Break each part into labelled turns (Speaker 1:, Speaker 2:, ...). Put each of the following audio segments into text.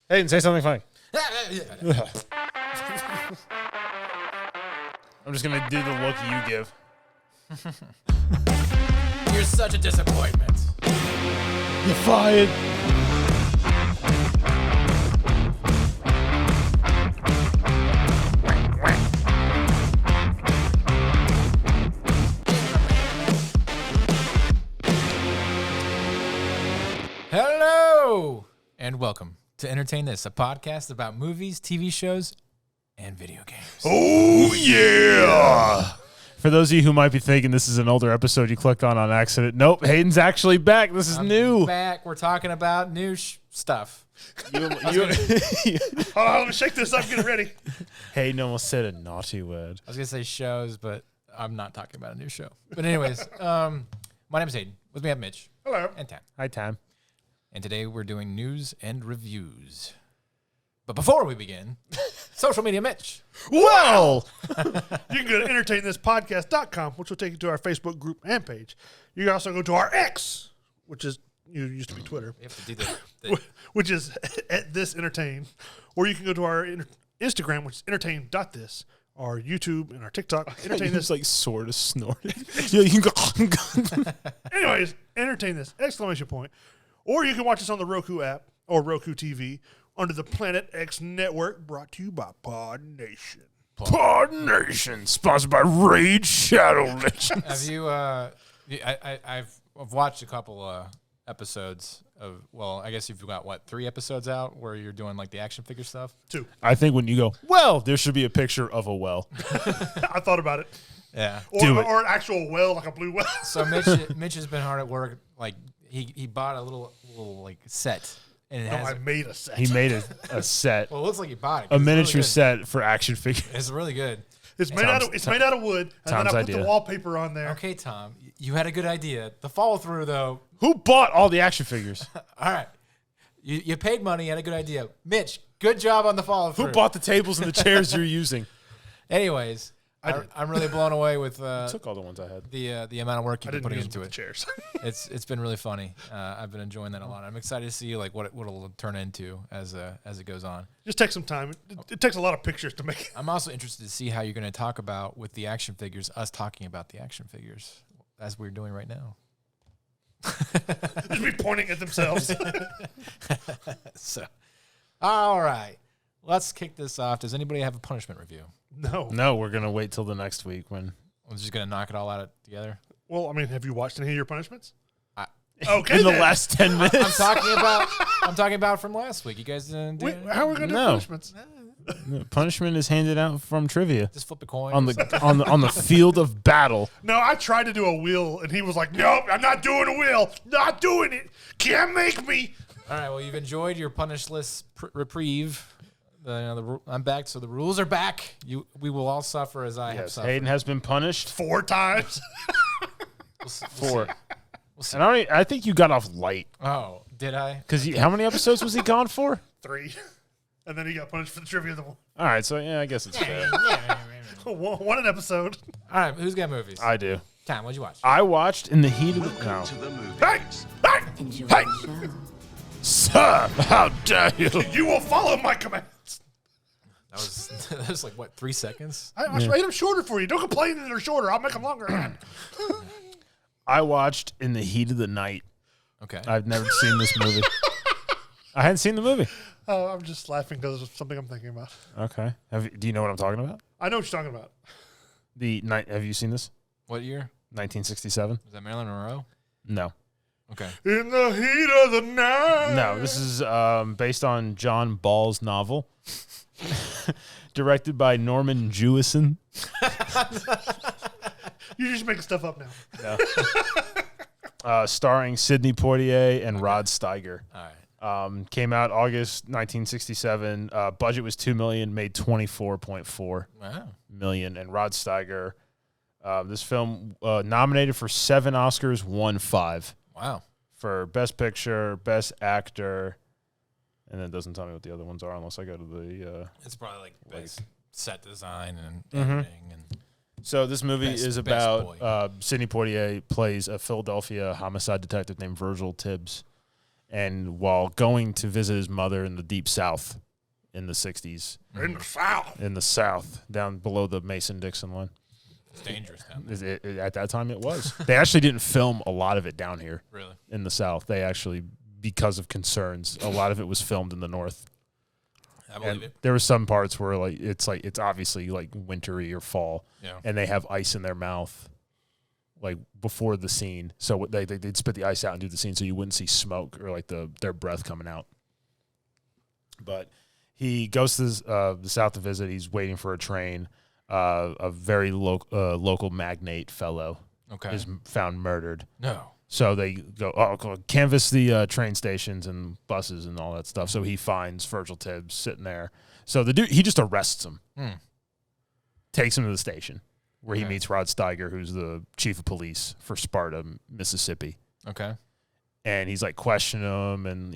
Speaker 1: Hayden, say something funny. I'm just going to do the look you give.
Speaker 2: You're such a disappointment.
Speaker 1: You're fired.
Speaker 2: Hello, and welcome to Entertain This, a podcast about movies, TV shows, and video games.
Speaker 1: Oh, yeah. For those of you who might be thinking this is an older episode you clicked on accident, nope, Hayden's actually back. This is new.
Speaker 2: Back. We're talking about new stuff.
Speaker 3: Hold on, let me shake this up, get it ready.
Speaker 1: Hayden almost said a naughty word.
Speaker 2: I was going to say shows, but I'm not talking about a new show. But anyways, my name is Hayden. With me I have Mitch.
Speaker 3: Hello.
Speaker 2: And Tam.
Speaker 1: Hi, Tam.
Speaker 2: And today we're doing news and reviews. But before we begin, social media Mitch.
Speaker 1: Well,
Speaker 3: You can go to entertainthispodcast.com, which will take you to our Facebook group and page. You can also go to our X, which is used to be Twitter,
Speaker 2: We have to do the
Speaker 3: which is at this entertain. Or you can go to our Instagram, which is entertain.this, our YouTube and our TikTok. Entertain this.
Speaker 1: like sort of snorted. Yeah, you can go.
Speaker 3: Anyways, entertain this! Exclamation point. Or you can watch us on the Roku app or Roku TV under the Planet X Network, brought to you by Pod Nation.
Speaker 1: Pod Nation, sponsored by Raid Shadow Legends.
Speaker 2: Have you? I've watched a couple episodes of. Well, I guess you've got 3 episodes out where you're doing like the action figure stuff.
Speaker 3: 2.
Speaker 1: I think when you go, well, there should be a picture of a well.
Speaker 3: I thought about it.
Speaker 2: Yeah.
Speaker 3: Or an actual well, like a blue well.
Speaker 2: So Mitch has been hard at work. Like he bought a little like set, and it
Speaker 3: No,
Speaker 2: has.
Speaker 3: I made a set.
Speaker 1: He made a set,
Speaker 2: Well, it looks like he bought it. 'cause
Speaker 1: a
Speaker 2: it's really
Speaker 1: miniature
Speaker 2: good.
Speaker 1: set for action figures.
Speaker 2: It's really good.
Speaker 3: It's made out of wood, and then
Speaker 1: Tom's
Speaker 3: I put
Speaker 1: idea.
Speaker 3: the wallpaper on there.
Speaker 2: Okay, Tom, you had a good idea. The follow through though.
Speaker 1: Who bought all the action figures?
Speaker 2: All right, you paid money. You had a good idea. Mitch, good job on the follow through.
Speaker 1: Who bought the tables and the chairs you're using?
Speaker 2: Anyways, I'm really blown away with
Speaker 1: Took all the ones I had.
Speaker 2: the amount of work
Speaker 3: I
Speaker 2: you've been
Speaker 3: didn't
Speaker 2: putting
Speaker 3: use
Speaker 2: into
Speaker 3: the
Speaker 2: it.
Speaker 3: chairs.
Speaker 2: It's been really funny. I've been enjoying that a lot. I'm excited to see like what it'll turn into as it goes on.
Speaker 3: Just take some time. It takes a lot of pictures to make it.
Speaker 2: I'm also interested to see how you're going to talk about with the action figures, us talking about the action figures as we're doing right now.
Speaker 3: Just be pointing at themselves.
Speaker 2: So, all right, let's kick this off. Does anybody have a punishment review?
Speaker 1: No, we're going to wait till the next week when.
Speaker 2: We're just going to knock it all out together.
Speaker 3: Well, I mean, have you watched any of your punishments?
Speaker 2: I-
Speaker 3: Okay.
Speaker 1: in the
Speaker 3: then.
Speaker 1: last 10 minutes.
Speaker 2: I'm talking about from last week. You guys didn't do
Speaker 3: Wait,
Speaker 2: it?
Speaker 3: how are we going to do
Speaker 1: No.
Speaker 3: punishments?
Speaker 1: Punishment is handed out from trivia
Speaker 2: Just flip a coin
Speaker 1: on
Speaker 2: or
Speaker 1: the on the field of battle.
Speaker 3: No, I tried to do a wheel, and he was like, nope, I'm not doing a wheel. Not doing it. Can't make me.
Speaker 2: All right. Well, you've enjoyed your punishless reprieve. I'm back, so the rules are back. We will all suffer as I have
Speaker 1: Yes,
Speaker 2: suffered.
Speaker 1: Hayden has been punished
Speaker 3: 4 times.
Speaker 2: We'll see.
Speaker 1: for.
Speaker 2: We'll see.
Speaker 1: And I think you got off light
Speaker 2: Oh, did I?
Speaker 1: because how many episodes was he gone for?
Speaker 3: 3. And then he got punished for the trivia of the
Speaker 1: All right, so yeah, I guess it's fair.
Speaker 3: one an episode.
Speaker 2: All right, who's got movies?
Speaker 1: I do.
Speaker 2: Tom, what'd you watch?
Speaker 1: I watched in the heat of the. No.
Speaker 4: to the movie.
Speaker 3: Hey! Hey!
Speaker 5: Enjoy
Speaker 3: Hey!
Speaker 5: the show.
Speaker 1: Sir, how dare you?
Speaker 3: You will follow my commands.
Speaker 2: That was like, what, 3 seconds?
Speaker 3: I made them shorter for you. Don't complain that they're shorter. I'll make them longer.
Speaker 1: I watched in the heat of the night.
Speaker 2: Okay.
Speaker 1: I've never seen this movie. I hadn't seen the movie.
Speaker 3: Oh, I'm just laughing because it's something I'm thinking about.
Speaker 1: Okay. Do you know what I'm talking about?
Speaker 3: I know what you're talking about.
Speaker 1: The night. Have you seen this?
Speaker 2: What year?
Speaker 1: 1967.
Speaker 2: Was that Marilyn Monroe?
Speaker 1: No.
Speaker 2: Okay.
Speaker 3: In the heat of the night.
Speaker 1: No. This is based on John Ball's novel, directed by Norman Jewison.
Speaker 3: You're just making stuff up now.
Speaker 1: Starring Sidney Poitier and Rod Steiger.
Speaker 2: All right.
Speaker 1: Came out August 1967. Budget was $2 million, made $24.4
Speaker 2: Wow.
Speaker 1: million. And Rod Steiger, this film nominated for 7 Oscars, won 5
Speaker 2: Wow.
Speaker 1: for Best Picture, Best Actor, and it doesn't tell me what the other ones are unless I go to the.
Speaker 2: It's probably like best set design and
Speaker 1: Mhm.
Speaker 2: editing and
Speaker 1: So this movie
Speaker 2: Best-
Speaker 1: is
Speaker 2: best
Speaker 1: about
Speaker 2: boy.
Speaker 1: Sidney Poitier plays a Philadelphia homicide detective named Virgil Tibbs. And while going to visit his mother in the deep South in the 60s.
Speaker 3: In the South.
Speaker 1: In the South, down below the Mason-Dixon line.
Speaker 2: It's dangerous down there.
Speaker 1: At that time, it was. They actually didn't film a lot of it down here.
Speaker 2: Really?
Speaker 1: In the South. They actually, because of concerns, a lot of it was filmed in the North.
Speaker 2: I believe it.
Speaker 1: There were some parts where it's obviously like wintry or fall, and they have ice in their mouth, like before the scene. So they'd spit the ice out and do the scene, so you wouldn't see smoke or like their breath coming out. But he goes to the South to visit. He's waiting for a train. A very local magnate fellow is found murdered.
Speaker 2: No.
Speaker 1: So they go, canvass the train stations and buses and all that stuff. So he finds Virgil Tibbs sitting there. So the dude, he just arrests him, takes him to the station where he meets Rod Steiger, who's the chief of police for Sparta, Mississippi.
Speaker 2: Okay.
Speaker 1: And he's like questioning him, and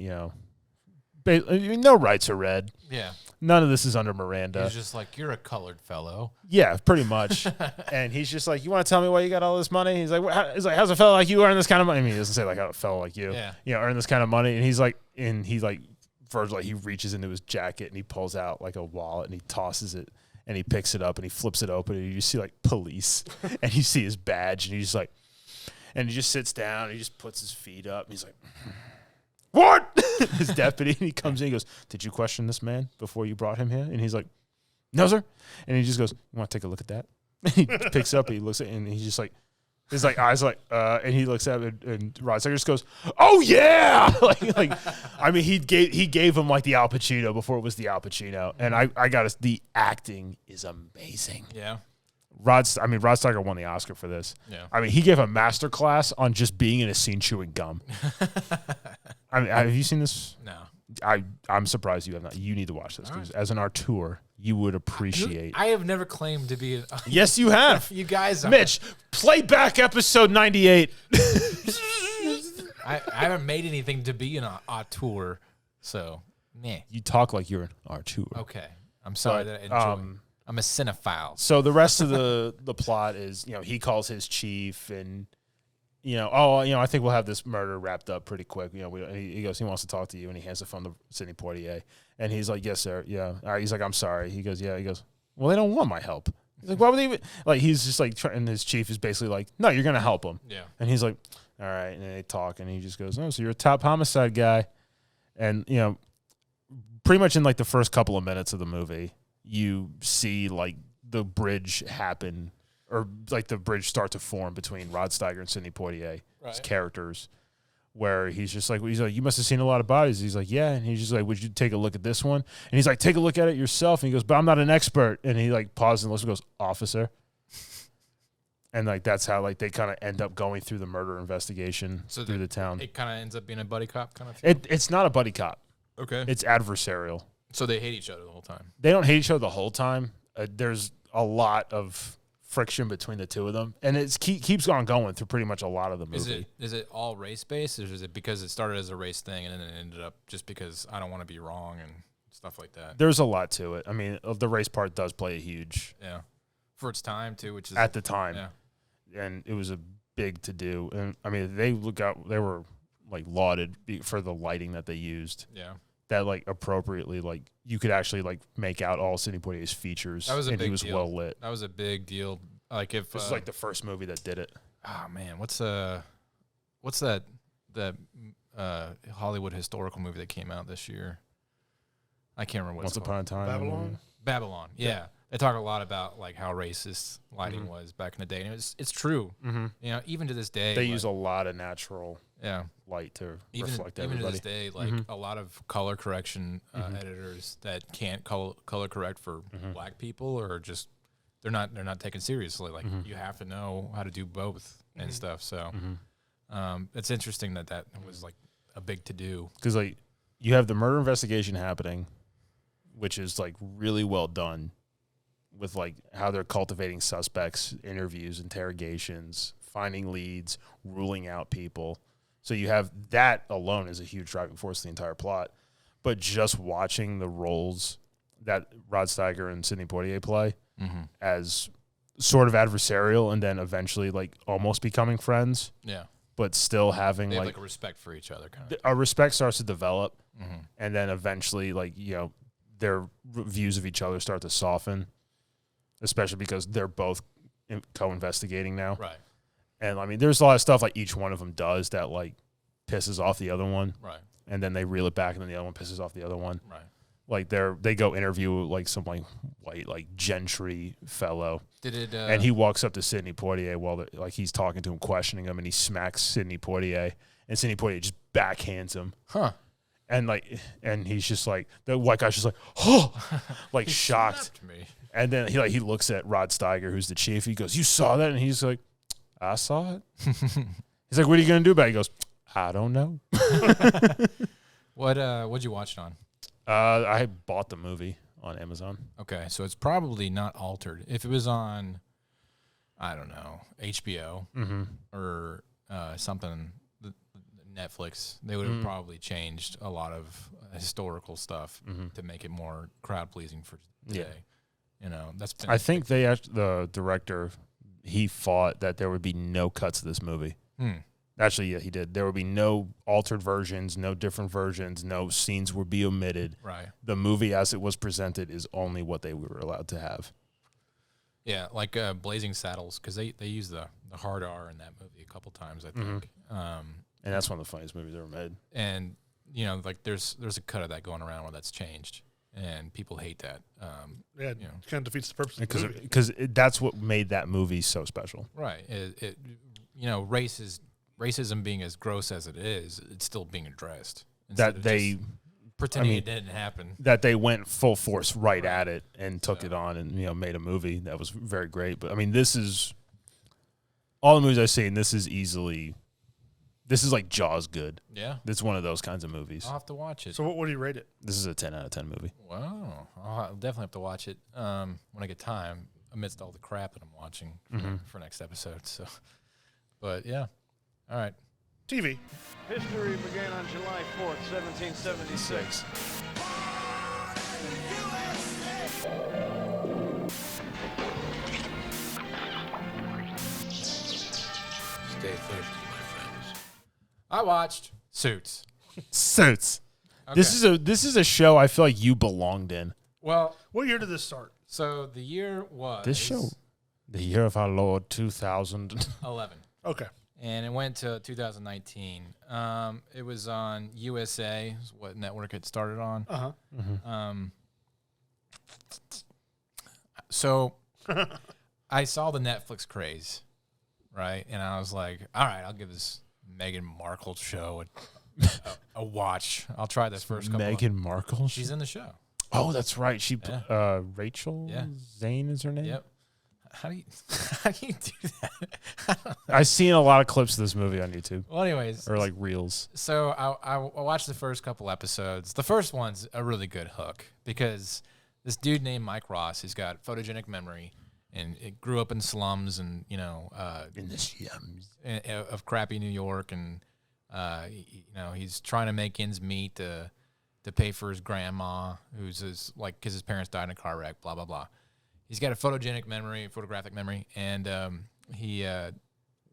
Speaker 1: no rights are read.
Speaker 2: Yeah.
Speaker 1: None of this is under Miranda.
Speaker 2: He's just like, you're a colored fellow.
Speaker 1: Yeah, pretty much. And he's just like, you want to tell me why you got all this money? He's like, how's a fellow like you earn this kind of money? I mean, he doesn't say like how a fellow like you, earn this kind of money. And he's like, Virgil, he reaches into his jacket and he pulls out like a wallet and he tosses it and he picks it up and he flips it open and you see like police and you see his badge and he's like, and he just sits down and he just puts his feet up and he's like, what? His deputy, and he comes in, he goes, did you question this man before you brought him here? And he's like, no, sir. And he just goes, you want to take a look at that? And he picks up, and he looks at it, and he's just like, his like eyes like, and he looks at it, and Rod Steiger just goes, oh yeah! I mean, he gave him like the Al Pacino before it was the Al Pacino, and I got it. The acting is amazing.
Speaker 2: Yeah.
Speaker 1: Rod Steiger won the Oscar for this.
Speaker 2: Yeah.
Speaker 1: I mean, he gave a master class on just being in a scene chewing gum. I mean, have you seen this?
Speaker 2: No.
Speaker 1: I'm surprised you have not. You need to watch this because as an auteur, you would appreciate.
Speaker 2: I have never claimed to be.
Speaker 1: Yes, you have.
Speaker 2: You guys are.
Speaker 1: Mitch, play back episode 98.
Speaker 2: I haven't made anything to be an auteur, so meh.
Speaker 1: You talk like you're an auteur.
Speaker 2: Okay. I'm sorry that I enjoy. I'm a cinephile.
Speaker 1: So the rest of the plot is, he calls his chief and, I think we'll have this murder wrapped up pretty quick. He goes, he wants to talk to you, and he hands the phone to Sidney Poitier. And he's like, yes, sir. Yeah. All right. He's like, I'm sorry. He goes, yeah. He goes, well, they don't want my help. He's like, why would they even? Like, he's just like, and his chief is basically like, no, you're going to help him.
Speaker 2: Yeah.
Speaker 1: And he's like, all right. And they talk, and he just goes, oh, so you're a top homicide guy. And, pretty much in like the first couple of minutes of the movie, you see like the bridge happen, or like the bridge start to form between Rod Steiger and Sidney Poitier, his characters, where he's like, you must have seen a lot of bodies. He's like, yeah. And he's just like, would you take a look at this one? And he's like, take a look at it yourself. And he goes, but I'm not an expert. And he like pauses and listens and goes, officer. And like, that's how like they kind of end up going through the murder investigation through the town.
Speaker 2: It kind of ends up being a buddy cop kind of thing.
Speaker 1: It's not a buddy cop.
Speaker 2: Okay.
Speaker 1: It's adversarial.
Speaker 2: So they hate each other the whole time.
Speaker 1: They don't hate each other the whole time. There's a lot of friction between the two of them, and it keeps on going through pretty much a lot of the movie.
Speaker 2: Is it all race based, or is it because it started as a race thing and then it ended up just because I don't want to be wrong and stuff like that?
Speaker 1: There's a lot to it. I mean, the race part does play a huge
Speaker 2: for its time too, which is
Speaker 1: at the time, and it was a big to do. And I mean, they were like lauded for the lighting that they used.
Speaker 2: Yeah.
Speaker 1: That like appropriately, like you could actually like make out all Sidney Poitier's features.
Speaker 2: That was a big deal.
Speaker 1: He was well lit.
Speaker 2: That was a big deal. Like if
Speaker 1: this is like the first movie that did it.
Speaker 2: Oh man, what's that Hollywood historical movie that came out this year? I can't remember what
Speaker 1: Once
Speaker 2: it's
Speaker 1: Upon
Speaker 2: called.
Speaker 1: a Time.
Speaker 2: Babylon. Yeah. They talk a lot about like how racist lighting was back in the day, and it's true. Mm-hmm. Even to this day,
Speaker 1: they use a lot of natural light to
Speaker 2: Even
Speaker 1: reflect everybody.
Speaker 2: to this day, like a lot of color correction editors that can't color correct for black people, or just they're not taken seriously. Like you have to know how to do both and stuff. So it's interesting that was like a big to do,
Speaker 1: because like you have the murder investigation happening, which is like really well done, with like how they're cultivating suspects, interviews, interrogations, finding leads, ruling out people. So you have that alone is a huge driving force of the entire plot. But just watching the roles that Rod Steiger and Sidney Poitier play as sort of adversarial and then eventually like almost becoming friends.
Speaker 2: Yeah.
Speaker 1: but still having
Speaker 2: they have like a respect for each other, kind of.
Speaker 1: A respect starts to develop, and then eventually, like, you know, their views of each other start to soften, especially because they're both co-investigating now.
Speaker 2: Right.
Speaker 1: And I mean, there's a lot of stuff like each one of them does that like pisses off the other one.
Speaker 2: Right.
Speaker 1: And then they reel it back, and then the other one pisses off the other one.
Speaker 2: Right.
Speaker 1: Like they go interview like some like white like gentry fellow.
Speaker 2: Did it?
Speaker 1: And he walks up to Sidney Poitier while like he's talking to him, questioning him, and he smacks Sidney Poitier, and Sidney Poitier just backhands him.
Speaker 2: Huh.
Speaker 1: And he's just like, the white guy's just like, oh, like shocked.
Speaker 2: Me.
Speaker 1: And then he looks at Rod Steiger, who's the chief. He goes, "You saw that?" And he's like, "I saw it." He's like, "What are you gonna do about it?" He goes, "I don't know."
Speaker 2: What'd you watch it on?
Speaker 1: I bought the movie on Amazon.
Speaker 2: Okay, so it's probably not altered. If it was on, I don't know, HBO or something, Netflix, they would have probably changed a lot of historical stuff to make it more crowd pleasing for today. Yeah. You know, that's been.
Speaker 1: I think the director, he fought that there would be no cuts of this movie. Actually, yeah, he did. There would be no altered versions, no different versions, no scenes would be omitted.
Speaker 2: Right.
Speaker 1: The movie as it was presented is only what they were allowed to have.
Speaker 2: Yeah, like Blazing Saddles, because they use the hard R in that movie a couple times, I think.
Speaker 1: And that's one of the funniest movies ever made.
Speaker 2: And, you know, like there's a cut of that going around where that's changed, and people hate that.
Speaker 3: Yeah,
Speaker 2: you know.
Speaker 3: it kind of defeats the purpose of the movie.
Speaker 1: Because that's what made that movie so special.
Speaker 2: Right. It you know, racism being as gross as it is, it's still being addressed.
Speaker 1: That they
Speaker 2: pretending it didn't happen.
Speaker 1: That they went full force right at it and took it on and, you know, made a movie that was very great. But I mean, this is all the movies I've seen. This is like Jaws good.
Speaker 2: Yeah.
Speaker 1: It's one of those kinds of movies.
Speaker 2: I'll have to watch it.
Speaker 3: So what do you rate it?
Speaker 1: This is a 10 out of 10 movie.
Speaker 2: Wow. I'll definitely have to watch it when I get time amidst all the crap that I'm watching for next episode. So, but yeah. All right.
Speaker 3: TV.
Speaker 4: History began on July 4th, 1776.
Speaker 2: Stay thirsty, my friends. I watched Suits.
Speaker 1: Suits.
Speaker 2: Okay.
Speaker 1: This is a show I feel like you belonged in.
Speaker 2: Well,
Speaker 3: what year did this start?
Speaker 2: So the year was
Speaker 1: this show, the year of our Lord
Speaker 2: 2011.
Speaker 3: Okay.
Speaker 2: And it went to 2019. It was on USA, is what network it started on. So I saw the Netflix craze, right? And I was like, all right, I'll give this Meghan Markle show a watch. I'll try this first couple.
Speaker 1: Meghan Markle?
Speaker 2: She's in the show.
Speaker 1: Oh, that's right. She Rachel Zane is her name?
Speaker 2: Yep. How do you do that?
Speaker 1: I've seen a lot of clips of this movie on YouTube.
Speaker 2: Well, anyways.
Speaker 1: Or like reels.
Speaker 2: So I watched the first couple episodes. The first one's a really good hook because this dude named Mike Ross, he's got photogenic memory, and it grew up in slums and, you know,
Speaker 1: in the slums
Speaker 2: of crappy New York, and you know, he's trying to make ends meet to pay for his grandma, who's because his parents died in a car wreck, blah blah blah. He's got a photographic memory, and he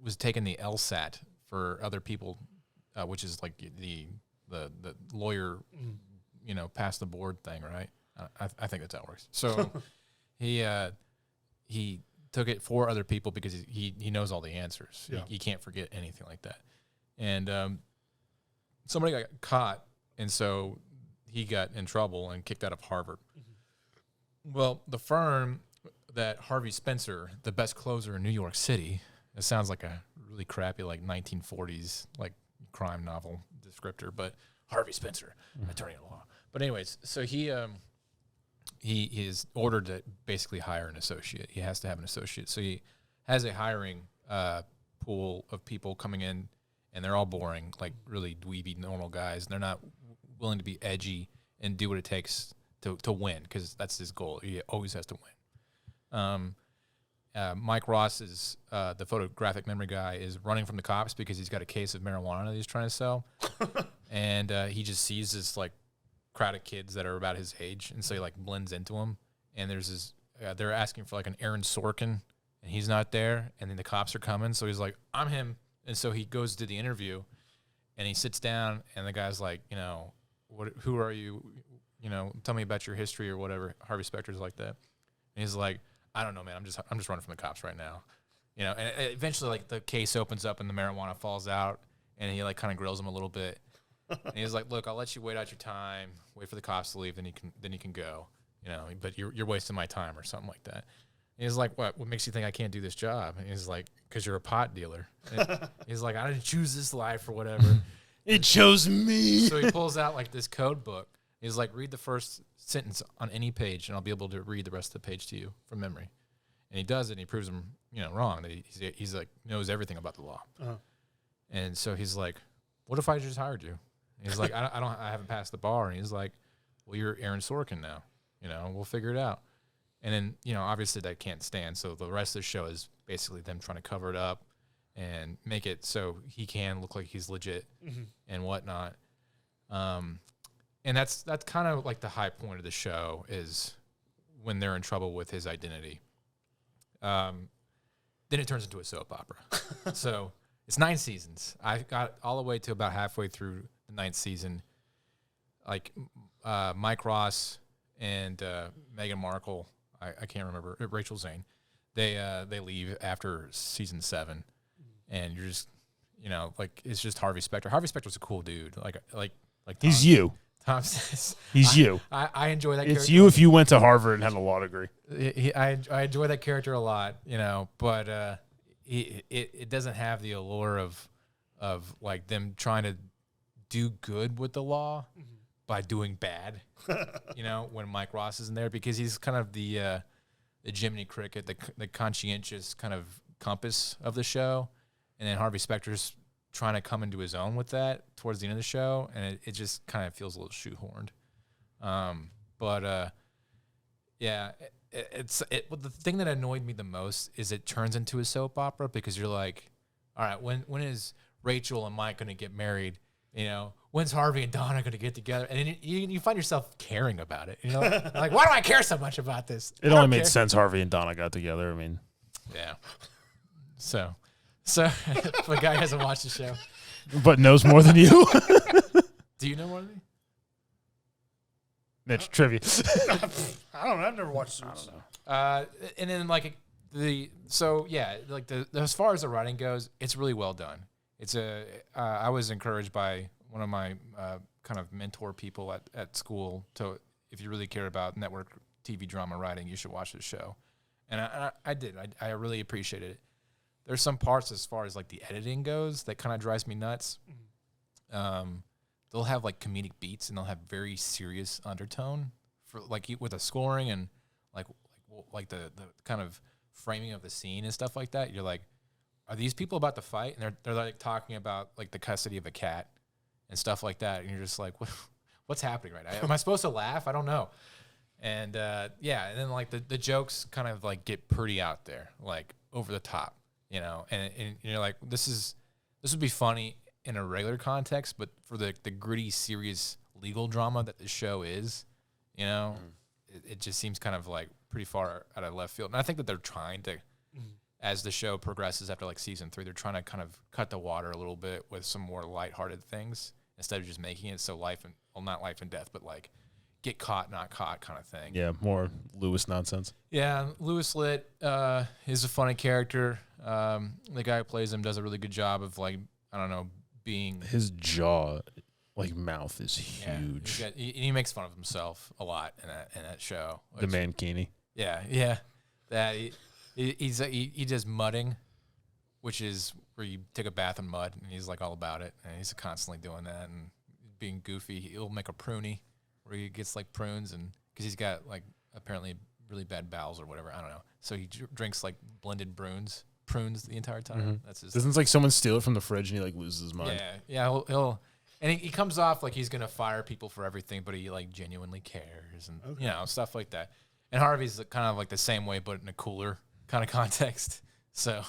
Speaker 2: was taking the LSAT for other people, which is like the lawyer, you know, pass the board thing, right? I think that's how it works. So he took it for other people because he knows all the answers. Yeah. He can't forget anything like that. And somebody got caught, and so he got in trouble and kicked out of Harvard. Well, the firm that Harvey Spencer, the best closer in New York City, it sounds like a really crappy like 1940s like crime novel descriptor, but Harvey Spencer, attorney at law. But anyways, so he is ordered to basically hire an associate. He has to have an associate. So he has a hiring pool of people coming in, and they're all boring, like really dweeby normal guys. And they're not willing to be edgy and do what it takes to win, because that's his goal. He always has to win. Mike Ross is the photographic memory guy, is running from the cops because he's got a case of marijuana that he's trying to sell, and he just sees this like crowd of kids that are about his age, and so he like blends into them. And there's this they're asking for like an Aaron Sorkin, and he's not there, and then the cops are coming, so he's like, I'm him, And so he goes to the interview, and he sits down, and the guy's like, who are you? Tell me about your history or whatever. Harvey Specter's like that. And he's like, I don't know, man. I'm just running from the cops right now. And eventually, like, the case opens up and the marijuana falls out, and he, like, kind of grills him a little bit. And he's like, look, I'll let you wait out your time, wait for the cops to leave, then you can go. But you're wasting my time or something like that. And he's like, what makes you think I can't do this job? And he's like, because you're a pot dealer. And he's like, I didn't choose this life or whatever.
Speaker 1: It chose me.
Speaker 2: So he pulls out, like, this code book. He's like, read the first sentence on any page, and I'll be able to read the rest of the page to you from memory. And he does it, and he proves him, wrong. That he's like, knows everything about the law. Uh-huh. And so he's like, what if I just hired you? And he's like, I haven't passed the bar. And he's like, well, you're Aaron Sorkin now. We'll figure it out. And then, obviously that can't stand. So the rest of the show is basically them trying to cover it up and make it so he can look like he's legit and whatnot. And that's kind of like the high point of the show is when they're in trouble with his identity. Then it turns into a soap opera. So it's 9 seasons. I got all the way to about halfway through the 9th season. Like Mike Ross and Meghan Markle, I can't remember, Rachel Zane, they leave after season 7, and you're just, like, it's just Harvey Specter. Harvey Specter's a cool dude. Like Tom,
Speaker 1: he's you.
Speaker 2: Tom says,
Speaker 1: he's you.
Speaker 2: I enjoy that.
Speaker 1: It's
Speaker 2: character.
Speaker 1: you if you went to Harvard and had a law degree.
Speaker 2: I enjoy that character a lot, but it doesn't have the allure of like them trying to do good with the law by doing bad. When Mike Ross is in there, because he's kind of the Jiminy Cricket, the conscientious kind of compass of the show, and then Harvey Specter's trying to come into his own with that towards the end of the show, and it just kind of feels a little shoehorned. Well, the thing that annoyed me the most is it turns into a soap opera, because you're like, all right, when is Rachel and Mike going to get married? When's Harvey and Donna going to get together? And then you find yourself caring about it. Like, why do I care so much about this?
Speaker 1: It only made sense Harvey and Donna got together. I mean,
Speaker 2: yeah. So if a guy hasn't watched the show,
Speaker 1: but knows more than you.
Speaker 2: Do you know more than me?
Speaker 1: Mitch, trivia.
Speaker 3: I don't know. I've never watched Suits.
Speaker 2: And then as far as the writing goes, it's really well done. I was encouraged by one of my kind of mentor people at school. So if you really care about network TV drama writing, you should watch this show. And I did. I really appreciated it. There's some parts as far as like the editing goes that kind of drives me nuts. They'll have like comedic beats, and they'll have very serious undertone for like with the scoring and like the kind of framing of the scene and stuff like that. You're like, are these people about to fight? And they're like talking about like the custody of a cat and stuff like that. And you're just like, what's happening right now? Am I supposed to laugh? I don't know. And and then like the jokes kind of like get pretty out there, like over the top, and you're like, this would be funny in a regular context, but for the gritty, serious legal drama that the show is, it just seems kind of like pretty far out of left field. And I think that they're trying to, as the show progresses after like season 3, they're trying to kind of cut the water a little bit with some more lighthearted things instead of just making it so not life and death, but like get caught, not caught kind of thing.
Speaker 1: Yeah, more Lewis nonsense.
Speaker 2: Yeah, Lewis Litt is a funny character. The guy who plays him does a really good job of like, I don't know, being... His
Speaker 1: jaw, like mouth, is huge.
Speaker 2: Yeah, he makes fun of himself a lot in that show.
Speaker 1: The Mankini.
Speaker 2: Yeah. That he does mudding, which is where you take a bath in mud, and he's like all about it. And he's constantly doing that and being goofy. He'll make a prunie where he gets like prunes, and because he's got like apparently really bad bowels or whatever. I don't know. So he drinks like blended prunes the entire time.
Speaker 1: Mm-hmm.
Speaker 2: That's his.
Speaker 1: Doesn't like someone steal it from the fridge and he like loses his mind?
Speaker 2: Yeah. He'll and he comes off like he's gonna fire people for everything, but he like genuinely cares and stuff like that. And Harvey's kind of like the same way, but in a cooler kind of context. So,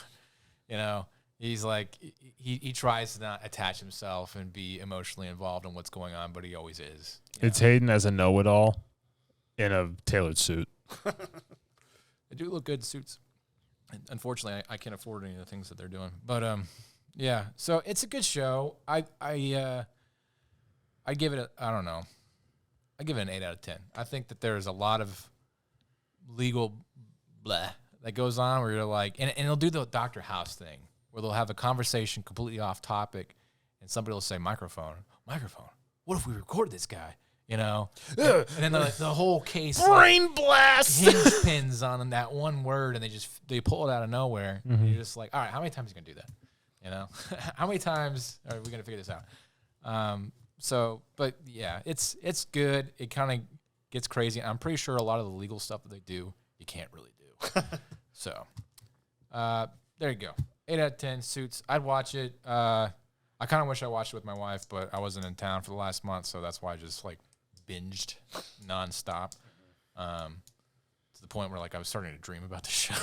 Speaker 2: he's like he tries to not attach himself and be emotionally involved in what's going on, but he always is.
Speaker 1: It's Hayden as a know-it-all in a tailored suit.
Speaker 2: They do look good suits. Unfortunately, I can't afford any of the things that they're doing. But Yeah. So it's a good show. I give it I don't know. I give it an 8 out of 10. I think that there's a lot of legal blah that goes on where you're like, and they'll do the Dr. House thing where they'll have a conversation completely off topic, and somebody will say microphone. What if we record this guy? You know, and then the whole case
Speaker 1: brain blast
Speaker 2: hinge pins on that one word, and they pull it out of nowhere. And you're just like, all right, how many times are you gonna do that? You know, how many times are we gonna figure this out? But yeah, it's good. It kind of gets crazy. I'm pretty sure a lot of the legal stuff that they do, you can't really do. So, there you go. 8 out of 10. Suits. I'd watch it. I kind of wish I watched it with my wife, but I wasn't in town for the last month, so that's why I just like binged nonstop. To the point where like I was starting to dream about the show.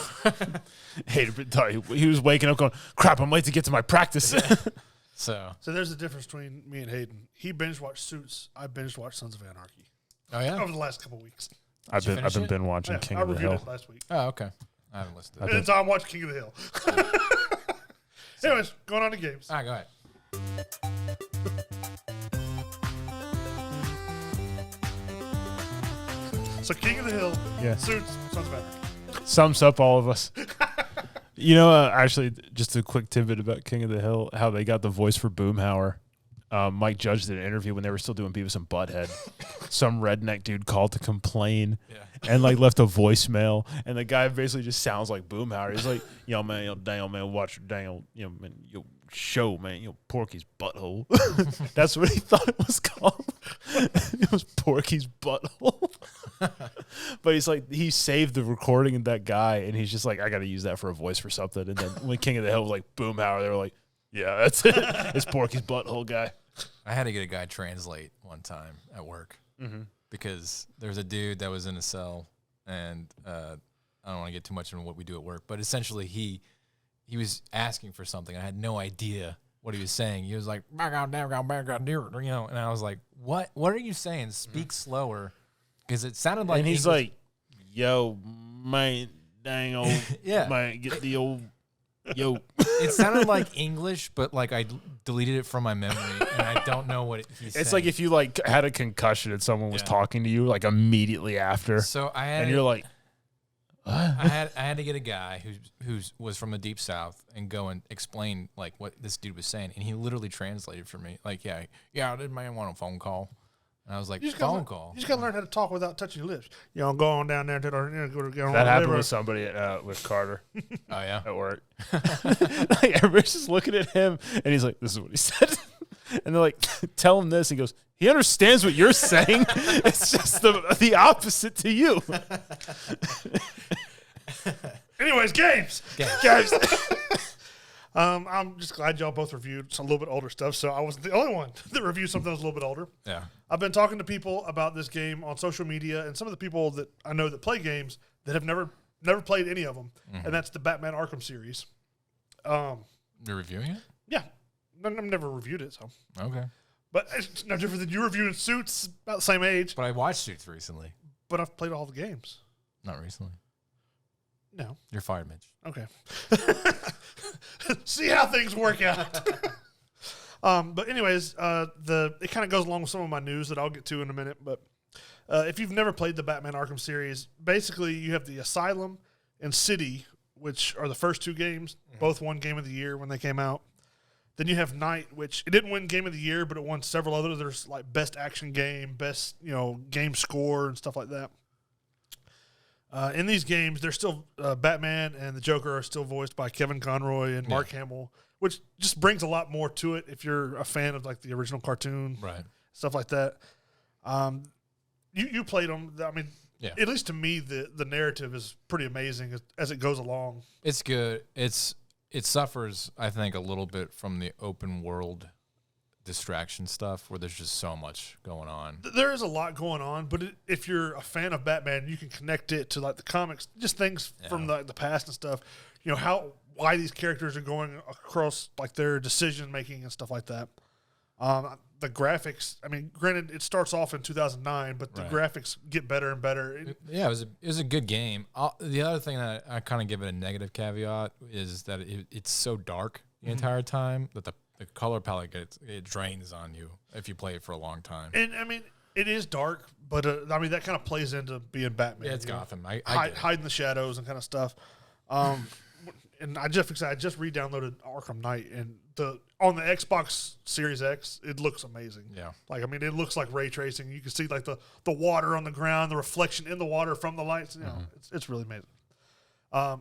Speaker 1: He was waking up going, crap, I'm late to get to my practice.
Speaker 2: So
Speaker 3: there's a difference between me and Hayden. He binge watched Suits. I binge watched Sons of Anarchy.
Speaker 2: Oh yeah,
Speaker 3: over the last couple of weeks.
Speaker 1: I've been watching King of the Hill.
Speaker 3: I reviewed it last week.
Speaker 2: Oh okay, I haven't listened to it.
Speaker 3: And so I'm watching King of the Hill. Anyways, going on to games.
Speaker 2: All right, go ahead.
Speaker 3: So King of the Hill,
Speaker 1: Yeah.
Speaker 3: Suits, Sons of Anarchy.
Speaker 1: Sums up all of us. You know, actually, just a quick tidbit about King of the Hill, how they got the voice for Boomhauer. Mike Judge did an interview when they were still doing Beavis and Butthead. Some redneck dude called to complain and like left a voicemail, and the guy basically just sounds like Boomhauer. He's like, "Yo man, yo damn man, watch your damn man, yo show man, yo Porky's butthole." That's what he thought it was called. It was Porky's butthole. But he's like, he saved the recording of that guy, and he's just like, I got to use that for a voice for something. And then when King of the Hill was like Boomhauer, they were like, yeah, that's it. It's Porky's butthole guy.
Speaker 2: I had to get a guy translate one time at work because there's a dude that was in a cell, and I don't want to get too much into what we do at work, but essentially he was asking for something. I had no idea what he was saying. He was like, you know, and I was like, what are you saying? Speak slower, because it sounded like.
Speaker 1: And he's English. Like, yo, man, dang old, man, get the old. Yo,
Speaker 2: it sounded like English, but like I deleted it from my memory, and I don't know what he's saying.
Speaker 1: It's like if you like had a concussion and someone was talking to you like immediately after.
Speaker 2: So I had,
Speaker 1: and you're like, what?
Speaker 2: I had to get a guy who was from the deep south and go and explain like what this dude was saying, and he literally translated for me. Like, yeah, I did man want a phone call. And I was like, phone call.
Speaker 3: You just got to learn how to talk without touching your lips. You know, go on down there to
Speaker 1: that happened with somebody with Carter.
Speaker 2: Oh, yeah?
Speaker 1: At work. Like, everybody's just looking at him, and he's like, this is what he said. And they're like, tell him this. He goes, he understands what you're saying. It's just the opposite to you.
Speaker 3: Anyways, games. I'm just glad y'all both reviewed some a little bit older stuff, so I wasn't the only one that reviewed something that was a little bit older.
Speaker 2: Yeah.
Speaker 3: I've been talking to people about this game on social media, and some of the people that I know that play games that have never played any of them, and that's the Batman Arkham series.
Speaker 2: You're reviewing it?
Speaker 3: Yeah. I've never reviewed it, so.
Speaker 2: Okay.
Speaker 3: But it's no different than you reviewing Suits, about the same age.
Speaker 2: But I watched Suits recently.
Speaker 3: But I've played all the games.
Speaker 2: Not recently.
Speaker 3: No.
Speaker 2: You're fired, Mitch.
Speaker 3: Okay. See how things work out. But anyways, it kind of goes along with some of my news that I'll get to in a minute. But if you've never played the Batman Arkham series, basically you have the Asylum and City, which are the first two games, both won Game of the Year when they came out. Then you have Night, which it didn't win Game of the Year, but it won several others. There's like Best Action Game, Best game score, and stuff like that. In these games, they're still Batman and the Joker are still voiced by Kevin Conroy and Mark Hamill, which just brings a lot more to it if you're a fan of like the original cartoon,
Speaker 2: right? Stuff
Speaker 3: like that. You played them. I mean, at least to me, the narrative is pretty amazing as it goes along.
Speaker 2: It's good. It suffers, I think, a little bit from the open world distraction stuff where there's just so much going on.
Speaker 3: There is a lot going on, but if you're a fan of Batman, you can connect it to like the comics, just things from the past and stuff. You know why these characters are going across like their decision making and stuff like that. The graphics, I mean, granted, it starts off in 2009, but the graphics get better and better.
Speaker 2: It was a good game. The other thing that I kind of give it a negative caveat is that it's so dark the entire time, that the color palette it drains on you if you play it for a long time.
Speaker 3: And I mean, it is dark, but I mean that kind of plays into being Batman.
Speaker 2: Yeah, it's Gotham. I
Speaker 3: hide in the shadows and kind of stuff. And I just re-downloaded Arkham Knight, and on the Xbox Series X, it looks amazing.
Speaker 2: Yeah,
Speaker 3: like I mean, it looks like ray tracing. You can see like the water on the ground, the reflection in the water from the lights. You know, it's really amazing.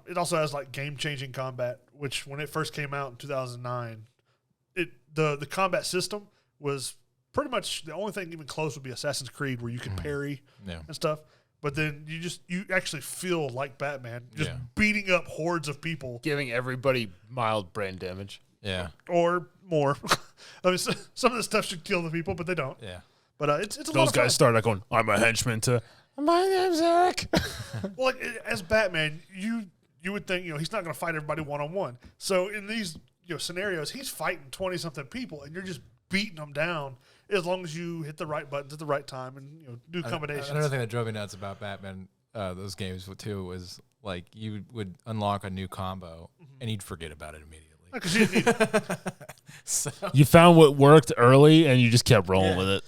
Speaker 3: It also has like game-changing combat, which when it first came out in 2009, the combat system was pretty much the only thing even close would be Assassin's Creed, where you can parry and stuff. But then you actually feel like Batman, just beating up hordes of people,
Speaker 1: giving everybody mild brain damage.
Speaker 2: Yeah,
Speaker 3: or more. I mean, some of the stuff should kill the people, but they don't.
Speaker 2: Yeah,
Speaker 3: but it's a lot of
Speaker 1: those guys
Speaker 3: fun.
Speaker 1: start like going, "I'm a henchman," to "My name's Eric."
Speaker 3: Well, like, as Batman, you would think he's not going to fight everybody one-on-one. So in these scenarios, he's fighting 20-something people, and you're just beating them down. As long as you hit the right buttons at the right time and do combinations.
Speaker 2: Another thing that drove me nuts about Batman, those games too, was like you would unlock a new combo and you'd forget about it immediately.
Speaker 3: Because you didn't need it.
Speaker 2: So,
Speaker 1: you found what worked early and you just kept rolling with it.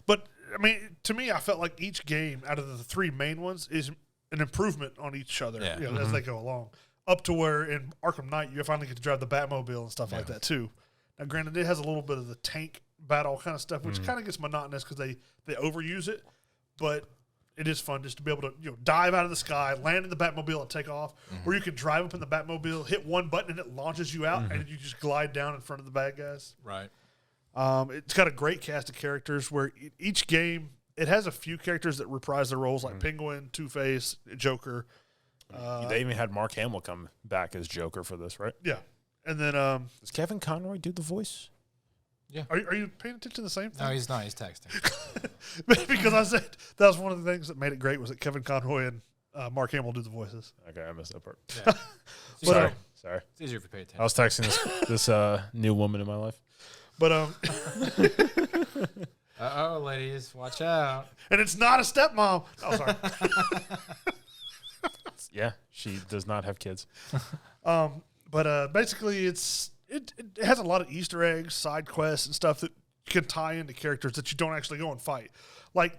Speaker 3: But I mean, to me, I felt like each game out of the three main ones is an improvement on each other as they go along. Up to where in Arkham Knight you finally get to drive the Batmobile and stuff like that too. Now, granted, it has a little bit of the tank battle kind of stuff, which kind of gets monotonous because they overuse it, but it is fun just to be able to dive out of the sky, land in the Batmobile and take off, or you can drive up in the Batmobile, hit one button and it launches you out, and you just glide down in front of the bad guys.
Speaker 2: Right.
Speaker 3: It's got a great cast of characters where each game it has a few characters that reprise their roles, like Penguin, Two-Face, Joker.
Speaker 1: They even had Mark Hamill come back as Joker for this, right?
Speaker 3: Yeah, and then
Speaker 1: does Kevin Conroy do the voice?
Speaker 2: Yeah.
Speaker 3: Are you paying attention to the same thing?
Speaker 2: No, he's not. He's texting.
Speaker 3: Because I said that was one of the things that made it great was that Kevin Conroy and Mark Hamill do the voices.
Speaker 1: Okay, I missed that part.
Speaker 2: Yeah.
Speaker 1: Sorry.
Speaker 2: It's easier if you pay attention.
Speaker 1: I was texting this new woman in my life.
Speaker 3: But
Speaker 2: Uh-oh, ladies, watch out.
Speaker 3: And it's not a stepmom. Oh, sorry.
Speaker 1: Yeah, she does not have kids.
Speaker 3: But basically it has a lot of Easter eggs, side quests, and stuff that can tie into characters that you don't actually go and fight. Like,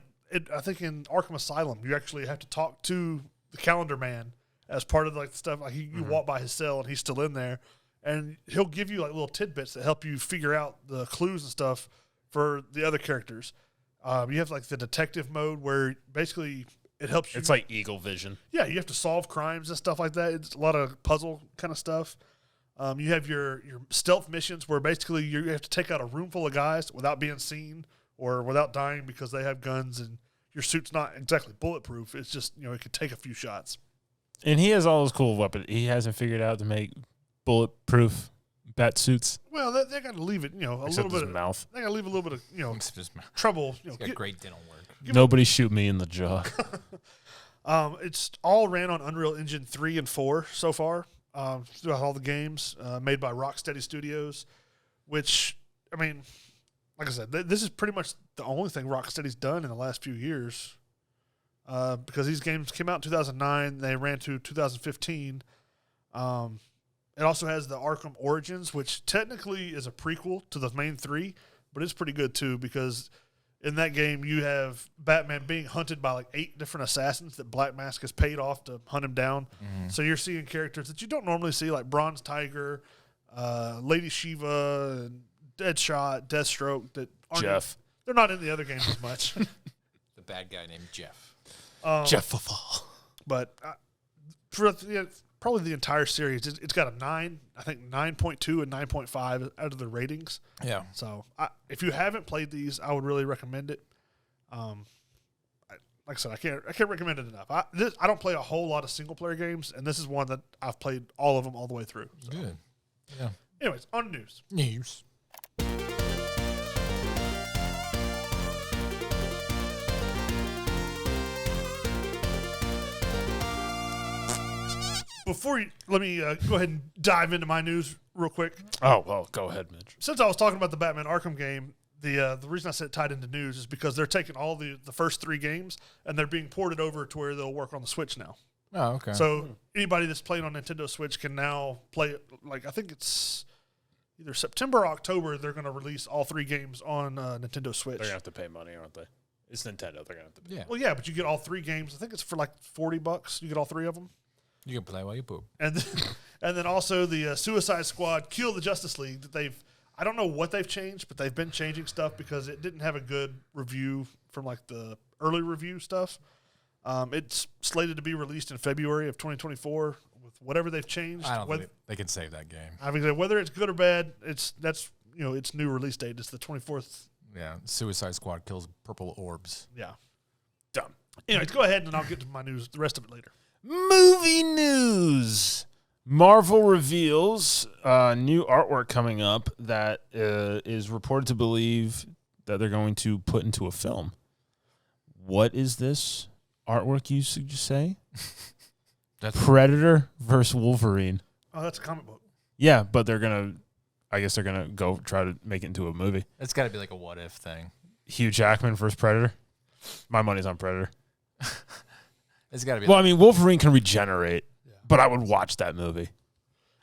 Speaker 3: I think in Arkham Asylum, you actually have to talk to the Calendar Man as part of like the stuff. Like you walk by his cell and he's still in there, and he'll give you like little tidbits that help you figure out the clues and stuff for the other characters. You have like the detective mode where basically it helps you.
Speaker 1: It's like Eagle Vision.
Speaker 3: Yeah, you have to solve crimes and stuff like that. It's a lot of puzzle kind of stuff. You have your stealth missions where basically you have to take out a room full of guys without being seen or without dying because they have guns and your suit's not exactly bulletproof. It's just, it could take a few shots.
Speaker 1: And he has all those cool weapons. He hasn't figured out to make bulletproof bat suits.
Speaker 3: Well, they got to leave it, a
Speaker 1: Except
Speaker 3: little bit.
Speaker 1: His mouth.
Speaker 3: They got to leave a little bit of, trouble.
Speaker 2: He's got great dental work.
Speaker 1: Nobody shoot me in the jaw.
Speaker 3: It's all ran on Unreal Engine 3 and 4 so far. Throughout all the games made by Rocksteady Studios, which, I mean, like I said, this is pretty much the only thing Rocksteady's done in the last few years because these games came out in 2009. They ran to 2015. It also has the Arkham Origins, which technically is a prequel to the main three, but it's pretty good too because in that game you have Batman being hunted by like 8 different assassins that Black Mask has paid off to hunt him down. So you're seeing characters that you don't normally see, like Bronze Tiger, Lady Shiva, and Deadshot, Deathstroke. That aren't
Speaker 1: Jeff.
Speaker 3: They're not in the other games as much.
Speaker 2: The bad guy named Jeff.
Speaker 1: Jeff of all.
Speaker 3: But for probably the entire series, it's got a 9, I think 9.2 and 9.5 out of the ratings.
Speaker 2: Yeah.
Speaker 3: So if you haven't played these, I would really recommend it. Like I said, I can't recommend it enough. I don't play a whole lot of single player games, and this is one that I've played all of them all the way through. So.
Speaker 2: Good. Yeah.
Speaker 3: Anyways, on news.
Speaker 2: News.
Speaker 3: Let me go ahead and dive into my news real quick.
Speaker 1: Oh, well, go ahead, Mitch.
Speaker 3: Since I was talking about the Batman Arkham game, the reason I said it tied into news is because they're taking all the first 3 games and they're being ported over to where they'll work on the Switch now.
Speaker 2: Oh, okay.
Speaker 3: So anybody that's playing on Nintendo Switch can now play it. Like I think either September or October, they're going to release all 3 games on Nintendo Switch.
Speaker 1: They're going to have to pay money, aren't they? It's Nintendo. They're going to have to pay.
Speaker 2: Yeah.
Speaker 3: Well, yeah, but you get all 3 games. I think it's for like $40. You get all 3 of them.
Speaker 2: You can play while you poop.
Speaker 3: And then also the Suicide Squad Kill the Justice League that I don't know what they've changed, but they've been changing stuff because it didn't have a good review from like the early review stuff. It's slated to be released in February of 2024 with whatever they've changed.
Speaker 2: I don't think they can save that game.
Speaker 3: I mean, whether it's good or bad, that's its new release date. It's the 24th.
Speaker 2: Yeah, Suicide Squad kills purple orbs.
Speaker 3: Yeah. Dumb. Anyways, go ahead and I'll get to my news, the rest of it later.
Speaker 1: Movie news. Marvel reveals new artwork coming up that is reported to believe that they're going to put into a film. What is this artwork, you say?
Speaker 2: That's
Speaker 1: Predator versus Wolverine.
Speaker 3: Oh, that's a comic book.
Speaker 1: Yeah, but I guess they're going to go try to make it into a movie.
Speaker 2: It's got to be like a what if thing.
Speaker 1: Hugh Jackman versus Predator. My money's on Predator.
Speaker 2: It's got to be.
Speaker 1: Well, I mean, Wolverine can regenerate, but I would watch that movie.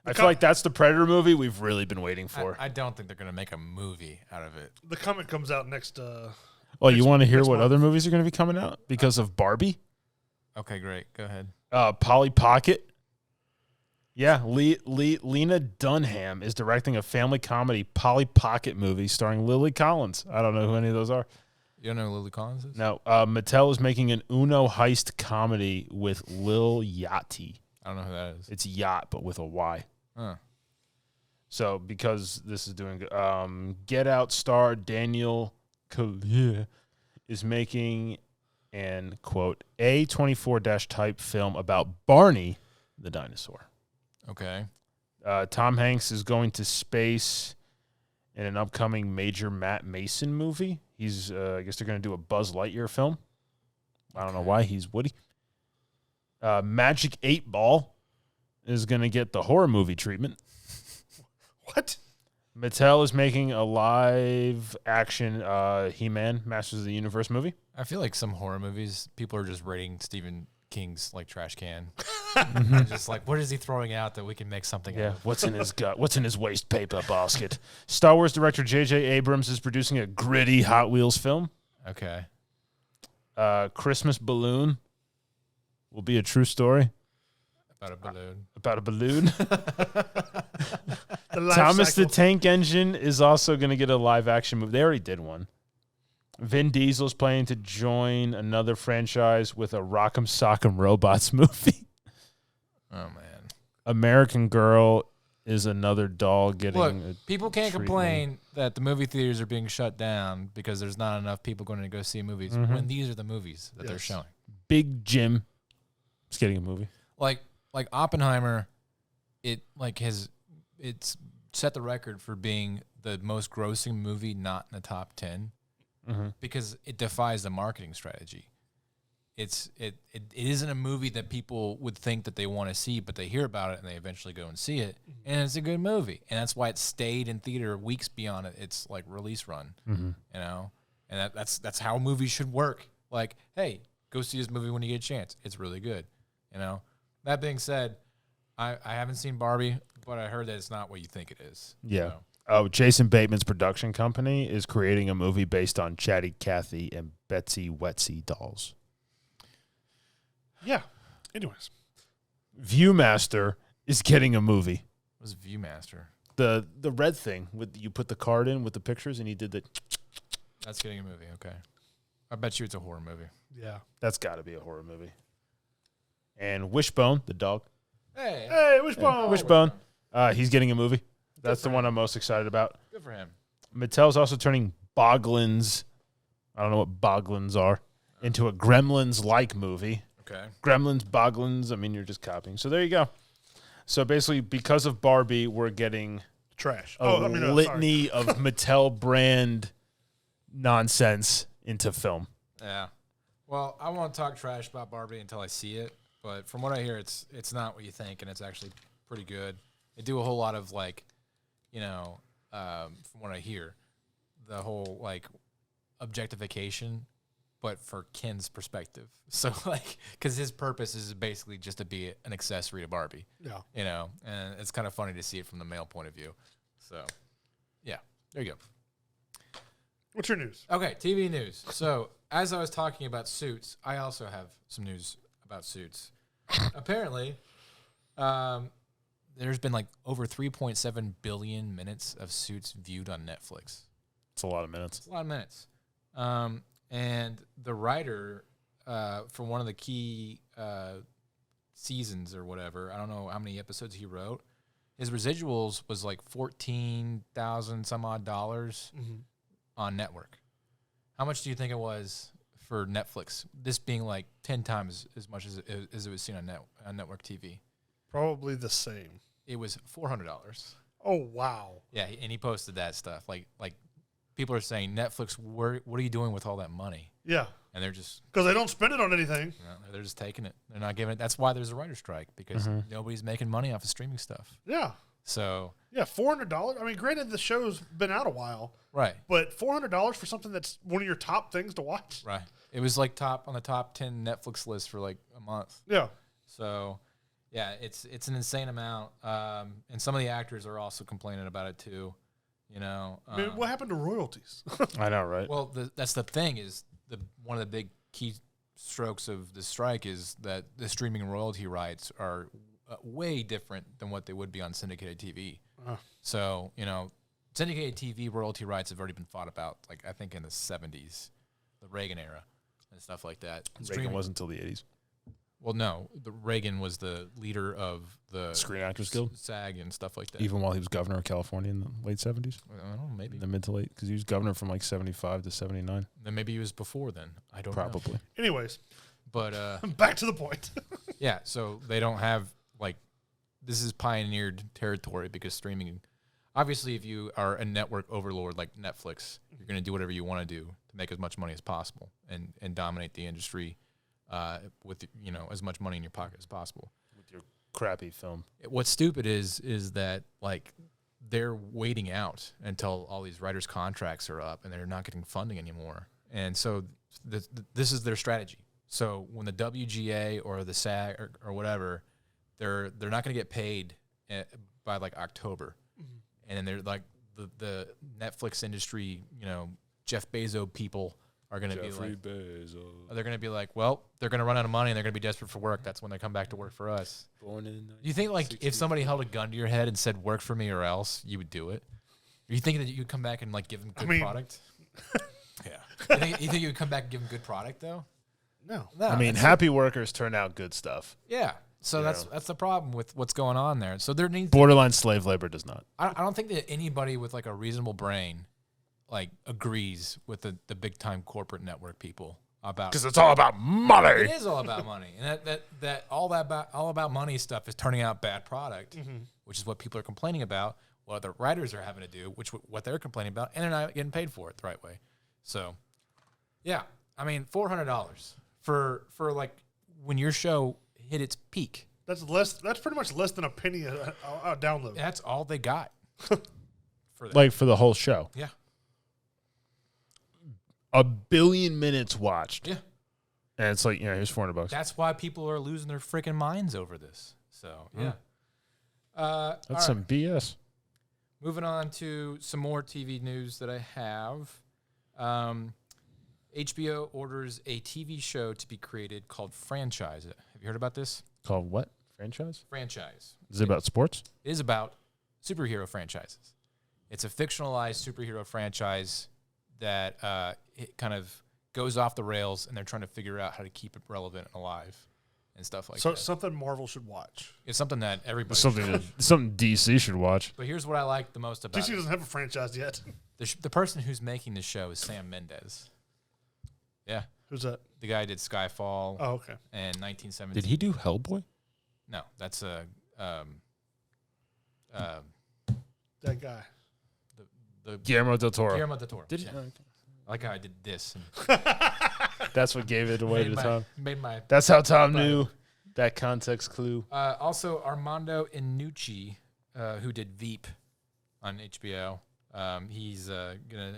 Speaker 1: I feel like that's the Predator movie we've really been waiting for.
Speaker 2: I don't think they're going to make a movie out of it.
Speaker 3: The comic comes out next.
Speaker 1: Oh, you want to hear
Speaker 3: next
Speaker 1: what
Speaker 3: month.
Speaker 1: other movies are going to be coming out because of Barbie?
Speaker 2: Okay, great. Go ahead.
Speaker 1: Polly Pocket. Yeah, Lena Dunham is directing a family comedy Polly Pocket movie starring Lily Collins. I don't know who any of those are.
Speaker 2: You don't know who Lily Collins is?
Speaker 1: No, Mattel is making an Uno heist comedy with Lil Yachty.
Speaker 2: I don't know who that is.
Speaker 1: It's yacht, but with a Y.
Speaker 2: Huh.
Speaker 1: So because this is doing Get Out star Daniel Kaluuya is making an, quote, A24 type film about Barney the dinosaur.
Speaker 2: Okay.
Speaker 1: Tom Hanks is going to space in an upcoming major Matt Mason movie. He's, I guess they're going to do a Buzz Lightyear film. I don't know why he's Woody. Magic 8 Ball is going to get the horror movie treatment.
Speaker 3: What?
Speaker 1: Mattel is making a live action He-Man Masters of the Universe movie.
Speaker 2: I feel like some horror movies, people are just rating Stephen King's like trash can. They're just like, what is he throwing out that we can make something out
Speaker 1: Yeah,
Speaker 2: of?
Speaker 1: what's in his gut? What's in his waste paper basket? Star Wars director J.J. Abrams is producing a gritty Hot Wheels film.
Speaker 2: Okay.
Speaker 1: Christmas Balloon will be a true story
Speaker 2: About a balloon.
Speaker 1: about a balloon.
Speaker 3: The life
Speaker 1: Thomas
Speaker 3: cycle.
Speaker 1: the Tank Engine is also going to get a live action movie. They already did one. Vin Diesel's planning to join another franchise with a Rock'em Sock'em Robots movie.
Speaker 2: Oh, man.
Speaker 1: American Girl is another doll getting
Speaker 2: Look,
Speaker 1: a
Speaker 2: people can't
Speaker 1: treatment.
Speaker 2: complain that the movie theaters are being shut down because there's not enough people going to go see movies when these are the movies that they're
Speaker 3: Yes.
Speaker 2: showing.
Speaker 1: Big Jim is getting a movie.
Speaker 2: Like Oppenheimer, it's set the record for being the most grossing movie not in the top 10 because it defies the marketing strategy. It isn't a movie that people would think that they want to see, but they hear about it and they eventually go and see it, and it's a good movie, and that's why it stayed in theater weeks beyond its like release run. You know, and that's how movies should work. Like, hey, go see this movie when you get a chance. It's really good. You know. That being said, I haven't seen Barbie, but I heard that it's not what you think it is.
Speaker 1: Yeah.
Speaker 2: So.
Speaker 1: Oh, Jason Bateman's production company is creating a movie based on Chatty Cathy and Betsy Wetsy dolls.
Speaker 3: Yeah. Anyways.
Speaker 1: Viewmaster is getting a movie.
Speaker 2: What was Viewmaster?
Speaker 1: The red thing with you put the card in with the pictures and he did the.
Speaker 2: That's getting a movie. Okay. I bet you it's a horror movie.
Speaker 3: Yeah.
Speaker 1: That's got to be a horror movie. And Wishbone, the dog.
Speaker 3: Hey, Wishbone.
Speaker 1: Wishbone. He's getting a movie. That's the one I'm most excited about.
Speaker 2: Good for him.
Speaker 1: Mattel's also turning Boglins, I don't know what Boglins are, into a Gremlins-like movie.
Speaker 2: Okay.
Speaker 1: Gremlins, Boglins, I mean, you're just copying. So there you go. So basically, because of Barbie, we're getting
Speaker 3: Trash.
Speaker 1: a
Speaker 3: Sorry.
Speaker 1: litany of Mattel brand nonsense into film.
Speaker 2: Yeah. Well, I won't talk trash about Barbie until I see it, but from what I hear, it's not what you think, and it's actually pretty good. They do a whole lot of like, you know, from what I hear, the whole like objectification, but for Ken's perspective. So like, because his purpose is basically just to be an accessory to Barbie.
Speaker 3: Yeah.
Speaker 2: You know, and it's kind of funny to see it from the male point of view. So Yeah, there you go.
Speaker 3: What's your news?
Speaker 2: Okay, TV news. So, as I was talking about Suits, I also have some news about Suits. Apparently, there's been like over 3.7 billion minutes of Suits viewed on Netflix.
Speaker 1: It's a lot of minutes.
Speaker 2: It's a lot of minutes. And the writer for one of the key seasons or whatever, I don't know how many episodes he wrote, his residuals was like $14,000 some odd dollars on network. How much do you think it was for Netflix? This being like 10 times as much as it was seen on network TV.
Speaker 3: Probably the same.
Speaker 2: It was $400.
Speaker 3: Oh, wow.
Speaker 2: Yeah, and he posted that stuff. Like people are saying, Netflix, what are you doing with all that money?
Speaker 3: Yeah.
Speaker 2: And they're just...
Speaker 3: Because they don't spend it on anything.
Speaker 2: They're just taking it. They're not giving it. That's why there's a writer's strike, because nobody's making money off of streaming stuff.
Speaker 3: Yeah.
Speaker 2: So...
Speaker 3: Yeah, $400. I mean, granted, the show's been out a while.
Speaker 2: Right.
Speaker 3: But $400 for something that's one of your top things to watch?
Speaker 2: Right. It was like on the top 10 Netflix list for like a month.
Speaker 3: Yeah.
Speaker 2: So, yeah, it's an insane amount. And some of the actors are also complaining about it too. You know,
Speaker 3: I mean, what happened to royalties?
Speaker 1: I know, right?
Speaker 2: Well, that's the thing is one of the big key strokes of the strike is that the streaming royalty rights are way different than what they would be on syndicated TV. So, you know, syndicated TV royalty rights have already been fought about, like I think in the 70s, the Reagan era and stuff like that.
Speaker 1: Reagan wasn't until the 80s.
Speaker 2: Well, no, Reagan was the leader of the
Speaker 1: Screen Actors Guild,
Speaker 2: SAG and stuff like that.
Speaker 1: even while he was governor of California in the late 70s.
Speaker 2: I don't know, maybe
Speaker 1: In the mid to late, because he was governor from like 75 to 79.
Speaker 2: then maybe he was before then. I don't know.
Speaker 1: Probably.
Speaker 3: Anyways,
Speaker 2: But
Speaker 3: back to the point.
Speaker 2: yeah, so they don't have like this is pioneered territory because streaming. Obviously, if you are a network overlord like Netflix, you're going to do whatever you want to do to make as much money as possible and dominate the industry with as much money in your pocket as possible.
Speaker 1: With your crappy film.
Speaker 2: What's stupid is that like they're waiting out until all these writers' contracts are up and they're not getting funding anymore, and so this is their strategy. So when the WGA or the SAG or whatever, they're not going to get paid by like October. And then they're like the Netflix industry, Jeff Bezos people are going to be like, they're going to be like, well, they're going to run out of money and they're going to be desperate for work. That's when they come back to work for us.
Speaker 1: Born in.
Speaker 2: Do you think like if somebody held a gun to your head and said, work for me or else, you would do it? Are you thinking that you would come back and like give them good product? Yeah. You think you would come back and give them good product though?
Speaker 3: No.
Speaker 1: I mean, happy workers turn out good stuff.
Speaker 2: Yeah. So that's the problem with what's going on there. So there needs
Speaker 1: borderline slave labor does not.
Speaker 2: I don't think that anybody with like a reasonable brain like agrees with the big time corporate network people about,
Speaker 1: because it's all about money.
Speaker 2: It is all about money, and that all about money stuff is turning out bad product, which is what people are complaining about. What the writers are having to do, what they're complaining about, and they're not getting paid for it the right way. So, yeah, I mean, $400 for like when your show hit its peak.
Speaker 3: That's pretty much less than a penny a download.
Speaker 2: That's all they got. For
Speaker 1: like for the whole show.
Speaker 2: Yeah.
Speaker 1: 1 billion minutes watched.
Speaker 2: Yeah.
Speaker 1: And it's like, here's $400.
Speaker 2: That's why people are losing their freaking minds over this. So, yeah.
Speaker 1: That's some BS.
Speaker 2: Moving on to some more TV news that I have. HBO orders a TV show to be created called Franchise. Have you heard about this?
Speaker 1: Called what? Franchise?
Speaker 2: Franchise.
Speaker 1: Is it about sports?
Speaker 2: It is about superhero franchises. It's a fictionalized superhero franchise that it kind of goes off the rails, and they're trying to figure out how to keep it relevant and alive and stuff like that. So
Speaker 3: something Marvel should watch.
Speaker 2: It's something that everybody
Speaker 1: something DC should watch.
Speaker 2: But here's what I like the most about
Speaker 3: DC doesn't have a franchise yet.
Speaker 2: The person who's making the show is Sam Mendes. Yeah.
Speaker 3: Who's that?
Speaker 2: The guy who did Skyfall.
Speaker 3: Oh, okay.
Speaker 2: And 1917.
Speaker 1: Did he do Hellboy?
Speaker 2: No, that's
Speaker 3: that guy.
Speaker 2: The
Speaker 1: Guillermo del Toro.
Speaker 2: Guillermo del Toro.
Speaker 1: Did he?
Speaker 2: Yeah. I like how I did this.
Speaker 1: That's what gave it away to Tom.
Speaker 2: Made
Speaker 1: That's how Tom knew that context clue.
Speaker 2: Also, Armando Iannucci, who did Veep on HBO, he's going to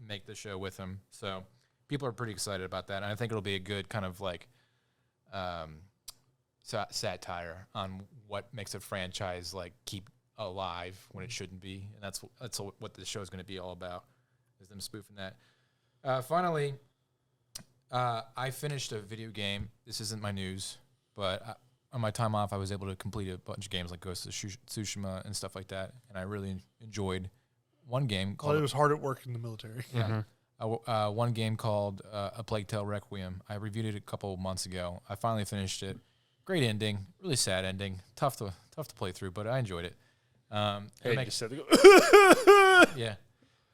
Speaker 2: make the show with him. So people are pretty excited about that. And I think it'll be a good kind of like satire on what makes a franchise like keep alive when it shouldn't be, and that's what the show is going to be all about, is them spoofing that. Finally, I finished a video game. This isn't my news, but on my time off, I was able to complete a bunch of games like Ghost of Tsushima and stuff like that, and I really enjoyed one game called...
Speaker 3: it was hard at work in the military.
Speaker 2: Yeah. One game called A Plague Tale Requiem. I reviewed it a couple months ago. I finally finished it. Great ending. Really sad ending. Tough to play through, but I enjoyed it. Yeah.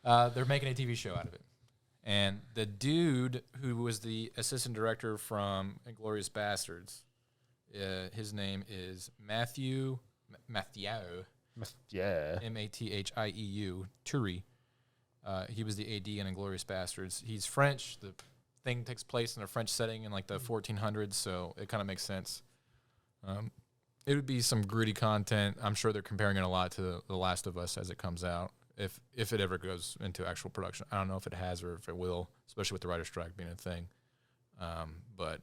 Speaker 2: They're making a TV show out of it. And the dude who was the assistant director from Inglourious Bastards, his name is Mathieu,
Speaker 1: Yeah.
Speaker 2: Mathieu, Turi. He was the AD in Inglourious Bastards. He's French. The thing takes place in a French setting in like the 1400s, so it kind of makes sense. It would be some gritty content. I'm sure they're comparing it a lot to The Last of Us as it comes out, if it ever goes into actual production. I don't know if it has or if it will, especially with the writer's strike being a thing. But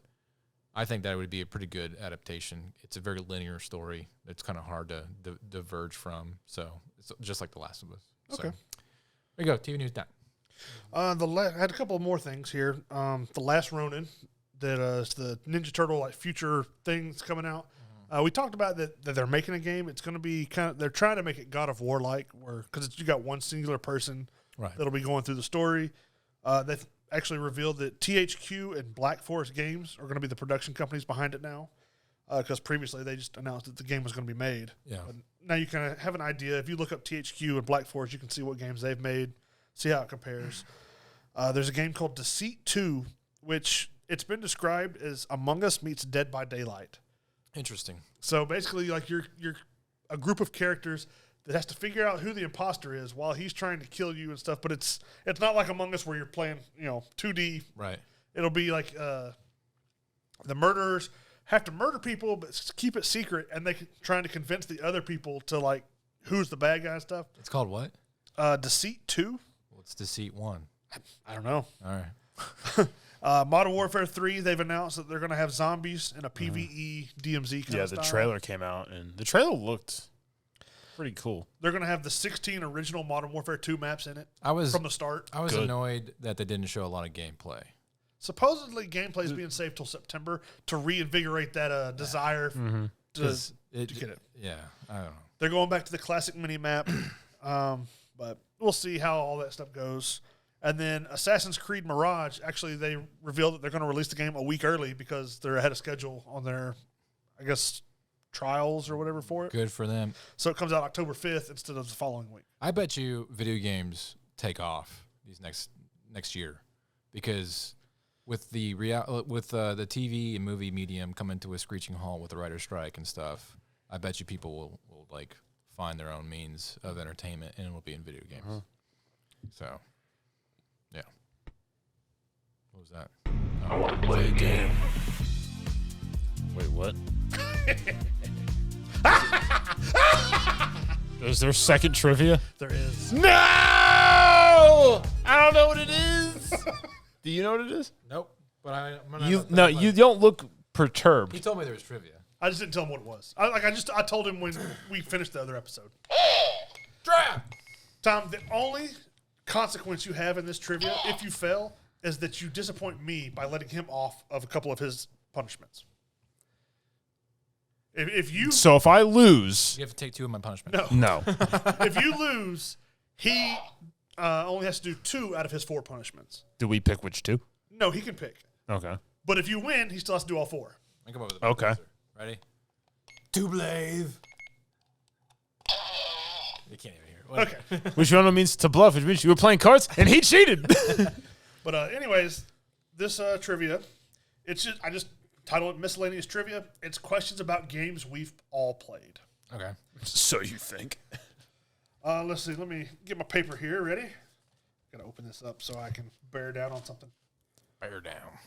Speaker 2: I think that would be a pretty good adaptation. It's a very linear story. It's kind of hard to diverge from. So it's just like The Last of Us.
Speaker 3: Okay.
Speaker 2: So, there you go. TV news time.
Speaker 3: I had a couple more things here. The Last Ronin, that is the Ninja Turtle like future things coming out. We talked about that they're making a game. It's going to be they're trying to make it God of War like, because you got one singular person that'll be going through the story. They've actually revealed that THQ and Black Forest Games are going to be the production companies behind it now, because previously they just announced that the game was going to be made.
Speaker 2: Yeah.
Speaker 3: But now you kind of have an idea. If you look up THQ and Black Forest, you can see what games they've made, see how it compares. There's a game called Deceit 2, which it's been described as Among Us meets Dead by Daylight.
Speaker 2: Interesting.
Speaker 3: So basically, like you're a group of characters that has to figure out who the imposter is while he's trying to kill you and stuff. But it's not like Among Us where you're playing 2D.
Speaker 2: Right.
Speaker 3: It'll be like the murderers have to murder people but keep it secret, and they trying to convince the other people to like who's the bad guy and stuff.
Speaker 2: It's called what?
Speaker 3: Deceit 2.
Speaker 2: Well, it's Deceit 1.
Speaker 3: I don't know.
Speaker 2: All right.
Speaker 3: Modern Warfare 3, they've announced that they're going to have zombies in a PvE DMZ kind of style.
Speaker 1: The trailer came out, and the trailer looked pretty cool.
Speaker 3: They're going to have the 16 original Modern Warfare 2 maps in it from the start.
Speaker 2: I was annoyed that they didn't show a lot of gameplay.
Speaker 3: Supposedly, gameplay is being saved till September to reinvigorate that desire to get it.
Speaker 2: Yeah, I don't know.
Speaker 3: They're going back to the classic mini-map, but we'll see how all that stuff goes. And then Assassin's Creed Mirage, actually, they revealed that they're going to release the game a week early because they're ahead of schedule on their, I guess, trials or whatever for it.
Speaker 2: Good for them.
Speaker 3: So it comes out October 5th instead of the following week.
Speaker 2: I bet you video games take off these next year, because with the TV and movie medium coming to a screeching halt with the writer's strike and stuff, I bet you people will like find their own means of entertainment, and it'll be in video games. So. Yeah. What was that?
Speaker 5: I want to play a game.
Speaker 1: Wait, what? Is there second trivia?
Speaker 3: There is.
Speaker 1: No! I don't know what it is. Do you know what it is?
Speaker 2: Nope. But I'm
Speaker 1: you don't look perturbed.
Speaker 2: He told me there was trivia.
Speaker 3: I just didn't tell him what it was. I told him when we finished the other episode.
Speaker 2: Draft!
Speaker 3: Tom, the only consequence you have in this trivia, if you fail, is that you disappoint me by letting him off of a couple of his punishments.
Speaker 1: So if I lose,
Speaker 2: You have to take 2 of my punishments.
Speaker 1: no.
Speaker 3: If you lose, he only has to do 2 out of his 4 punishments.
Speaker 1: Do we pick which 2?
Speaker 3: No, he can pick.
Speaker 1: Okay.
Speaker 3: But if you win, he still has to do all 4.
Speaker 2: I come up with a
Speaker 1: Okay.
Speaker 2: answer. Ready? Doublave. You can't even hear it. Whatever.
Speaker 3: Okay.
Speaker 1: Which one means to bluff, which means you were playing cards and he cheated.
Speaker 3: But anyways, this trivia, I just titled it Miscellaneous Trivia. It's questions about games we've all played.
Speaker 2: Okay.
Speaker 1: So you think.
Speaker 3: Let's see. Let me get my paper here. Ready? Got to open this up so I can bear down on something.
Speaker 2: Bear down.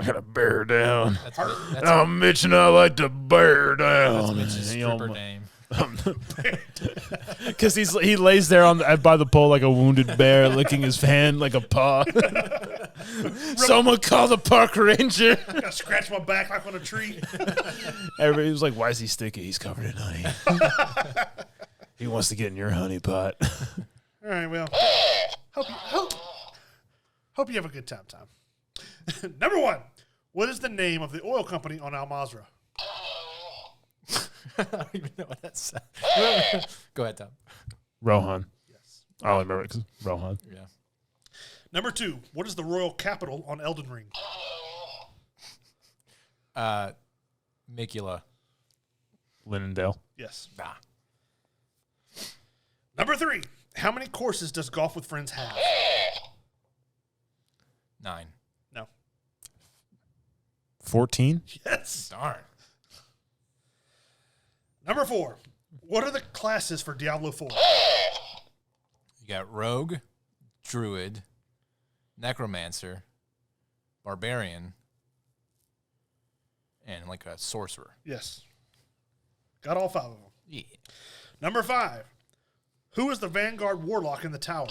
Speaker 1: I gotta bear down.
Speaker 2: That's
Speaker 1: I'm Mitch and I like to bear down.
Speaker 2: Mitch's stripper name.
Speaker 1: Because he lays there by the pole like a wounded bear, licking his hand like a paw. Someone call the park ranger.
Speaker 3: I scratch my back like on a tree.
Speaker 1: Everybody was like, "Why is he sticky? He's covered in honey." He wants to get in your honey pot.
Speaker 3: All right, well, hope you have a good time. Number 1, what is the name of the oil company on Al Mazrah?
Speaker 2: I don't even know what that said. Go ahead, Tom.
Speaker 1: Rohan.
Speaker 3: Yes.
Speaker 1: I only remember it because Rohan.
Speaker 2: Yeah.
Speaker 3: Number 2, what is the royal capital on Elden Ring?
Speaker 2: Mikula.
Speaker 1: Linendale.
Speaker 3: Yes.
Speaker 2: Nah.
Speaker 3: Number 3, how many courses does Golf with Friends have?
Speaker 2: 9.
Speaker 3: No.
Speaker 1: 14.
Speaker 3: Yes.
Speaker 2: Darn.
Speaker 3: Number 4, what are the classes for Diablo 4?
Speaker 2: You got Rogue, Druid, Necromancer, Barbarian, and like a Sorcerer.
Speaker 3: Yes. Got all 5 of them.
Speaker 2: Yeah.
Speaker 3: Number 5, who is the Vanguard Warlock in the tower?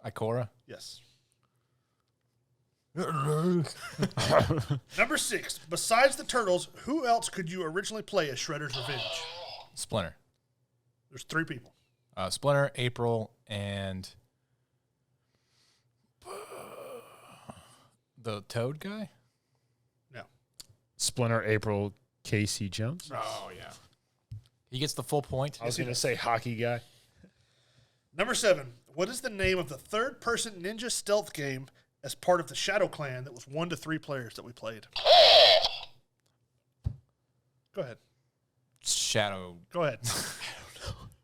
Speaker 2: Ikora.
Speaker 3: Yes. Number 6, besides the Turtles, who else could you originally play as Shredder's Revenge?
Speaker 2: Splinter.
Speaker 3: There's 3 people.
Speaker 2: Splinter, April, and the Toad guy?
Speaker 3: No.
Speaker 1: Splinter, April, Casey Jones.
Speaker 2: Oh, yeah. He gets the full point.
Speaker 1: I was going to say hockey guy.
Speaker 3: Number 7, what is the name of the third-person ninja stealth game as part of the Shadow Clan that was 1 to 3 players that we played? Go ahead.
Speaker 2: Shadow.
Speaker 3: Go ahead.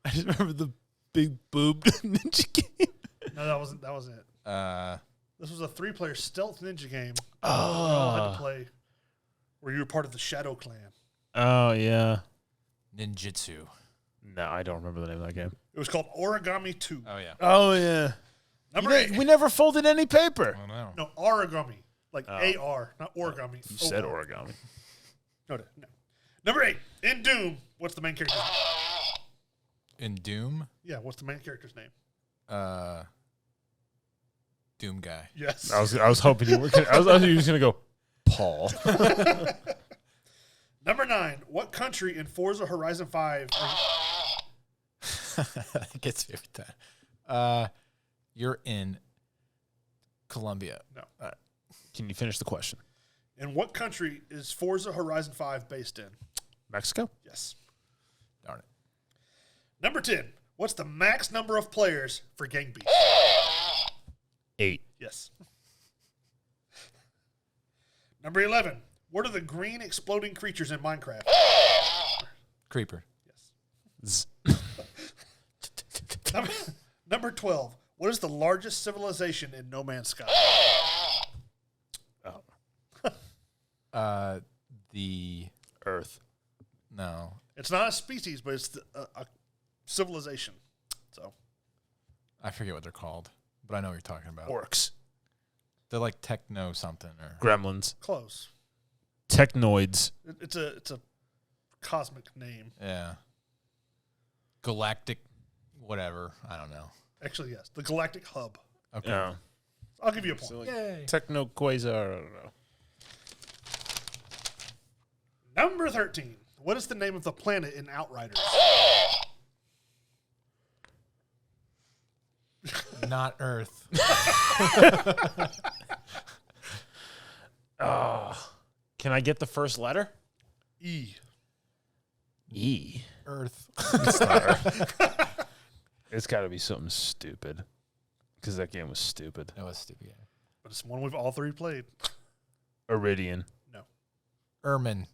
Speaker 1: I just remember the big boobed ninja game.
Speaker 3: No, that wasn't it. This was a 3-player stealth ninja game. We
Speaker 1: Oh.
Speaker 3: all had to play where you were part of the Shadow Clan.
Speaker 1: Oh, yeah.
Speaker 2: Ninjutsu.
Speaker 1: No, I don't remember the name of that game.
Speaker 3: It was called Origami 2.
Speaker 2: Oh, yeah.
Speaker 1: Oh, yeah.
Speaker 3: Number 8.
Speaker 1: We never folded any paper.
Speaker 2: I don't know.
Speaker 3: No, origami. Like A-R, not origami.
Speaker 1: You said
Speaker 3: O-R.
Speaker 1: origami.
Speaker 3: No. Number 8, in Doom, what's the main character's name?
Speaker 2: In Doom,
Speaker 3: Yeah, what's the main character's name?
Speaker 2: Doom guy.
Speaker 3: Yes.
Speaker 1: I was hoping you were gonna, I was just going to go, Paul.
Speaker 3: Number 9, what country in Forza Horizon 5
Speaker 2: That gets me every time. You're in Colombia.
Speaker 3: No.
Speaker 1: Can you finish the question?
Speaker 3: In what country is Forza Horizon 5 based in?
Speaker 1: Mexico?
Speaker 3: Yes.
Speaker 2: Darn it.
Speaker 3: Number 10, what's the max number of players for Gang Beasts?
Speaker 1: 8.
Speaker 3: Yes. Number 11, what are the green exploding creatures in Minecraft?
Speaker 2: Creeper.
Speaker 3: Yes. Number 12, what is the largest civilization in No Man's Sky?
Speaker 2: The
Speaker 1: Earth.
Speaker 2: no.
Speaker 3: It's not a species, but it's a civilization. So
Speaker 2: I forget what they're called, but I know what you're talking about.
Speaker 1: Orcs.
Speaker 2: They're like techno something or
Speaker 1: Gremlins.
Speaker 3: close.
Speaker 1: Technoids.
Speaker 3: It's a cosmic name.
Speaker 2: yeah. Galactic whatever. I don't know.
Speaker 3: Actually, yes, the Galactic Hub.
Speaker 2: Okay.
Speaker 1: Yeah.
Speaker 3: I'll give you a point.
Speaker 1: So like
Speaker 2: Yay.
Speaker 1: Techno Quasar. I don't know.
Speaker 3: Number 13, what is the name of the planet in Outriders?
Speaker 2: Not Earth.
Speaker 1: Can I get the first letter?
Speaker 3: E.
Speaker 1: E.
Speaker 2: Earth.
Speaker 1: It's not Earth. It's got to be something stupid. Because that game was stupid.
Speaker 2: That was stupid. Yeah.
Speaker 3: But it's one we've all 3 played.
Speaker 1: Iridian.
Speaker 3: No.
Speaker 2: Ermin.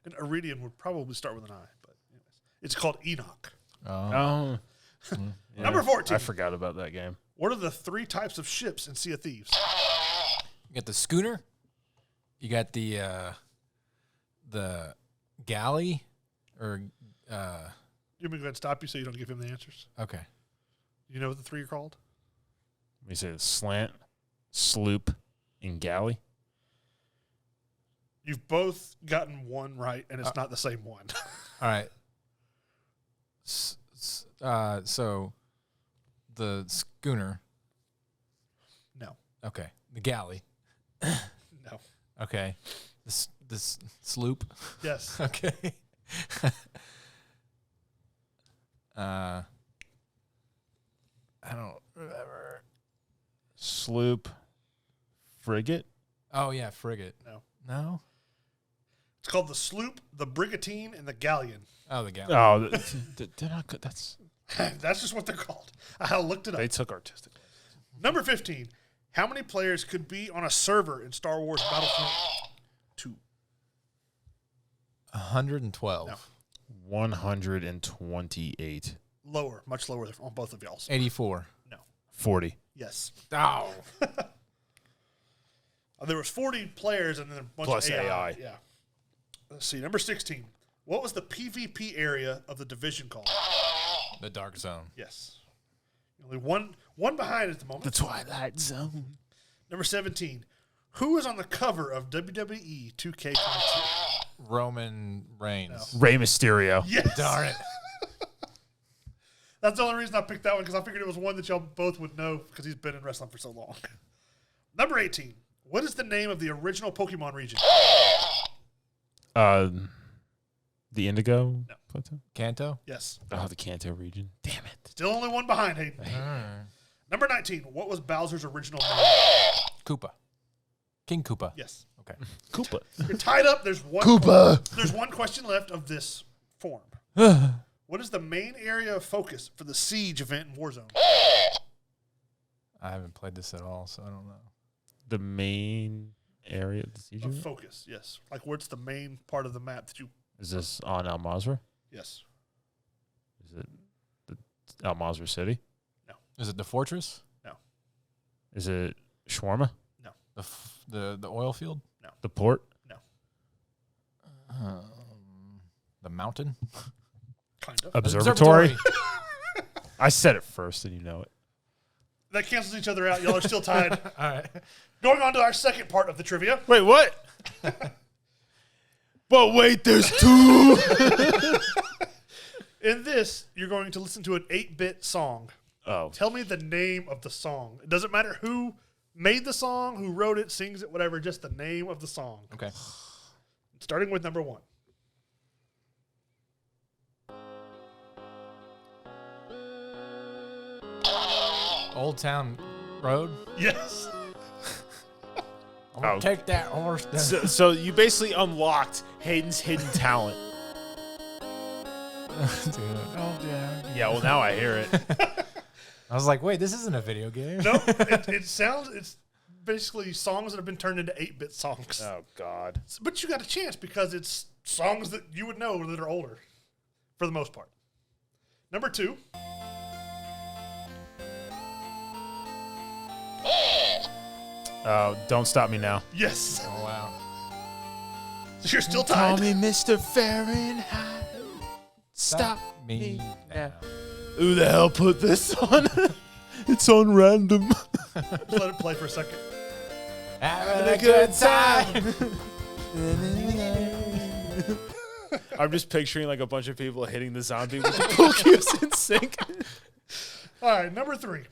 Speaker 3: And Iridian would probably start with an I, but anyways. It's called Enoch.
Speaker 1: Oh. Yeah,
Speaker 3: Number 14.
Speaker 1: I forgot about that game.
Speaker 3: What are the 3 types of ships in Sea of Thieves?
Speaker 2: You got the schooner. You got the galley, or
Speaker 3: You want me to go ahead and stop you so you don't give him the answers?
Speaker 2: okay.
Speaker 3: You know what the 3 are called?
Speaker 1: We say slant, sloop, and galley.
Speaker 3: You've both gotten one right, and it's not the same one.
Speaker 2: All right. So the schooner.
Speaker 3: No.
Speaker 2: Okay. The galley.
Speaker 3: No.
Speaker 2: Okay. This sloop.
Speaker 3: Yes.
Speaker 2: Okay. I don't remember.
Speaker 1: Sloop. Frigate.
Speaker 2: Oh yeah, frigate. No.
Speaker 3: It's called the sloop, the brigantine, and the galleon.
Speaker 2: Oh, the gal.
Speaker 1: Oh, they're not good. That's
Speaker 3: That's just what they're called. I looked it up.
Speaker 1: they took artistic.
Speaker 3: Number 15. How many players could be on a server in Star Wars Battlefront 2?
Speaker 2: 112.
Speaker 3: No.
Speaker 1: 128.
Speaker 3: Lower, much lower on both of y'all's.
Speaker 2: 84.
Speaker 3: No.
Speaker 1: 40.
Speaker 3: Yes.
Speaker 2: Oh.
Speaker 3: There was 40 players and then a bunch
Speaker 1: Plus
Speaker 3: of AI.
Speaker 1: AI.
Speaker 3: Yeah. Let's see. Number 16. What was the PvP area of the division called?
Speaker 2: The Dark Zone.
Speaker 3: Yes. Only one behind at the moment.
Speaker 1: The Twilight Zone.
Speaker 3: Number 17. Who is on the cover of WWE 2K22?
Speaker 2: Roman Reigns.
Speaker 1: Rey Mysterio.
Speaker 3: Yes.
Speaker 2: Darn it.
Speaker 3: That's the only reason I picked that one because I figured it was one that y'all both would know because he's been in wrestling for so long. Number 18. What is the name of the original Pokemon region?
Speaker 1: The Indigo.
Speaker 3: No.
Speaker 1: Plateau?
Speaker 2: Kanto?
Speaker 3: Yes.
Speaker 1: Oh, the Kanto region. Damn it.
Speaker 3: Still only one behind, Hayden. Number 19. What was Bowser's original name?
Speaker 2: Koopa. King Koopa.
Speaker 3: Yes.
Speaker 2: Okay.
Speaker 1: Koopa.
Speaker 3: You're tied up. There's one.
Speaker 1: Koopa.
Speaker 3: There's one question left of this form. What is the main area of focus for the Siege event in Warzone?
Speaker 2: I haven't played this at all, so I don't know.
Speaker 1: The main area of the siege
Speaker 3: Of
Speaker 1: unit?
Speaker 3: focus, yes. Like where's the main part of the map that you?
Speaker 1: Is this on Al Mazrah?
Speaker 3: Yes.
Speaker 1: Is it the Al Mazrah City?
Speaker 2: Is it the fortress?
Speaker 1: Is it Shawarma?
Speaker 2: The oil field?
Speaker 1: The port?
Speaker 2: The mountain?
Speaker 3: Kind of.
Speaker 1: Observatory? I said it first, and you know it.
Speaker 3: That cancels each other out. Y'all are still tied.
Speaker 2: All right.
Speaker 3: Going on to our second part of the trivia.
Speaker 1: Wait, what? But wait, there's two.
Speaker 3: In this, you're going to listen to an 8-bit song.
Speaker 1: Oh.
Speaker 3: Tell me the name of the song. It doesn't matter who made the song, who wrote it, sings it, whatever, just the name of the song.
Speaker 2: Okay.
Speaker 3: Starting with number 1.
Speaker 2: Old Town Road?
Speaker 3: Yes.
Speaker 2: I'm going to take that horse down.
Speaker 1: So you basically unlocked Hayden's hidden talent. Yeah, well, now I hear it.
Speaker 2: I was like, wait, this isn't a video game.
Speaker 3: No, it sounds, it's basically songs that have been turned into 8-bit songs.
Speaker 1: Oh, God.
Speaker 3: But you got a chance because it's songs that you would know that are older for the most part. Number 2.
Speaker 1: Don't Stop Me Now.
Speaker 3: Yes.
Speaker 2: Oh, wow.
Speaker 3: So you're still
Speaker 1: Call
Speaker 3: tied.
Speaker 1: me Mr. Fahrenheit. Stop
Speaker 2: me now.
Speaker 1: Who the hell put this on? It's on random.
Speaker 3: Just let it play for a second.
Speaker 2: Having a good time.
Speaker 1: I'm just picturing like a bunch of people hitting the zombie with the pool cues in sync.
Speaker 3: All right, number 3.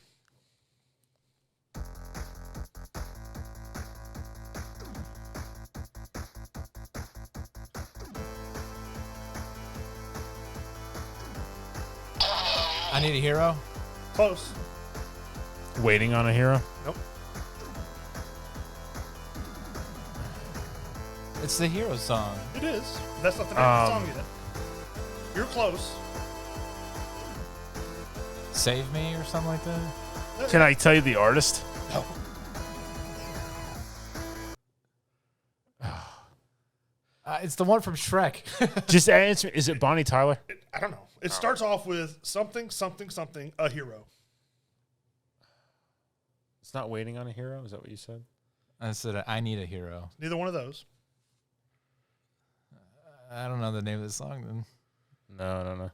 Speaker 2: I Need a Hero?
Speaker 3: Close.
Speaker 1: Waiting on a Hero.
Speaker 3: Nope.
Speaker 2: It's the Hero song.
Speaker 3: It is. That's not the name of the song yet. You're close.
Speaker 2: Save Me or something like that?
Speaker 1: Can I tell you the artist?
Speaker 3: No.
Speaker 2: It's the one from Shrek.
Speaker 1: Just answer. Is it Bonnie Tyler?
Speaker 3: I don't know. It starts off with something, something, something, a hero.
Speaker 1: It's not Waiting on a Hero. Is that what you said?
Speaker 2: I said, I Need a Hero.
Speaker 3: Neither one of those.
Speaker 2: I don't know the name of the song then.
Speaker 1: No, I don't know.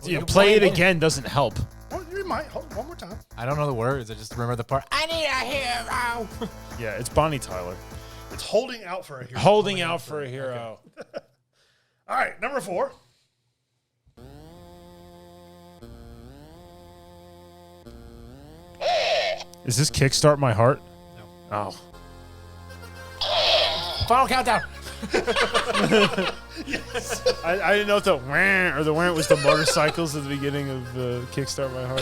Speaker 2: You can
Speaker 1: Play it
Speaker 2: play-
Speaker 1: again doesn't help.
Speaker 3: Well, you might. Hold on, one more time.
Speaker 2: I don't know the words. I just remember the part. I need a hero.
Speaker 1: Yeah, it's Bonnie Tyler.
Speaker 3: It's holding out for a hero.
Speaker 1: Holding out for a hero.
Speaker 3: All right, number 4.
Speaker 1: Is this Kickstart My Heart?
Speaker 3: No.
Speaker 1: Oh.
Speaker 2: Final countdown.
Speaker 3: Yes.
Speaker 1: I didn't know if the wah or the wah was the motorcycles at the beginning of Kickstart My Heart.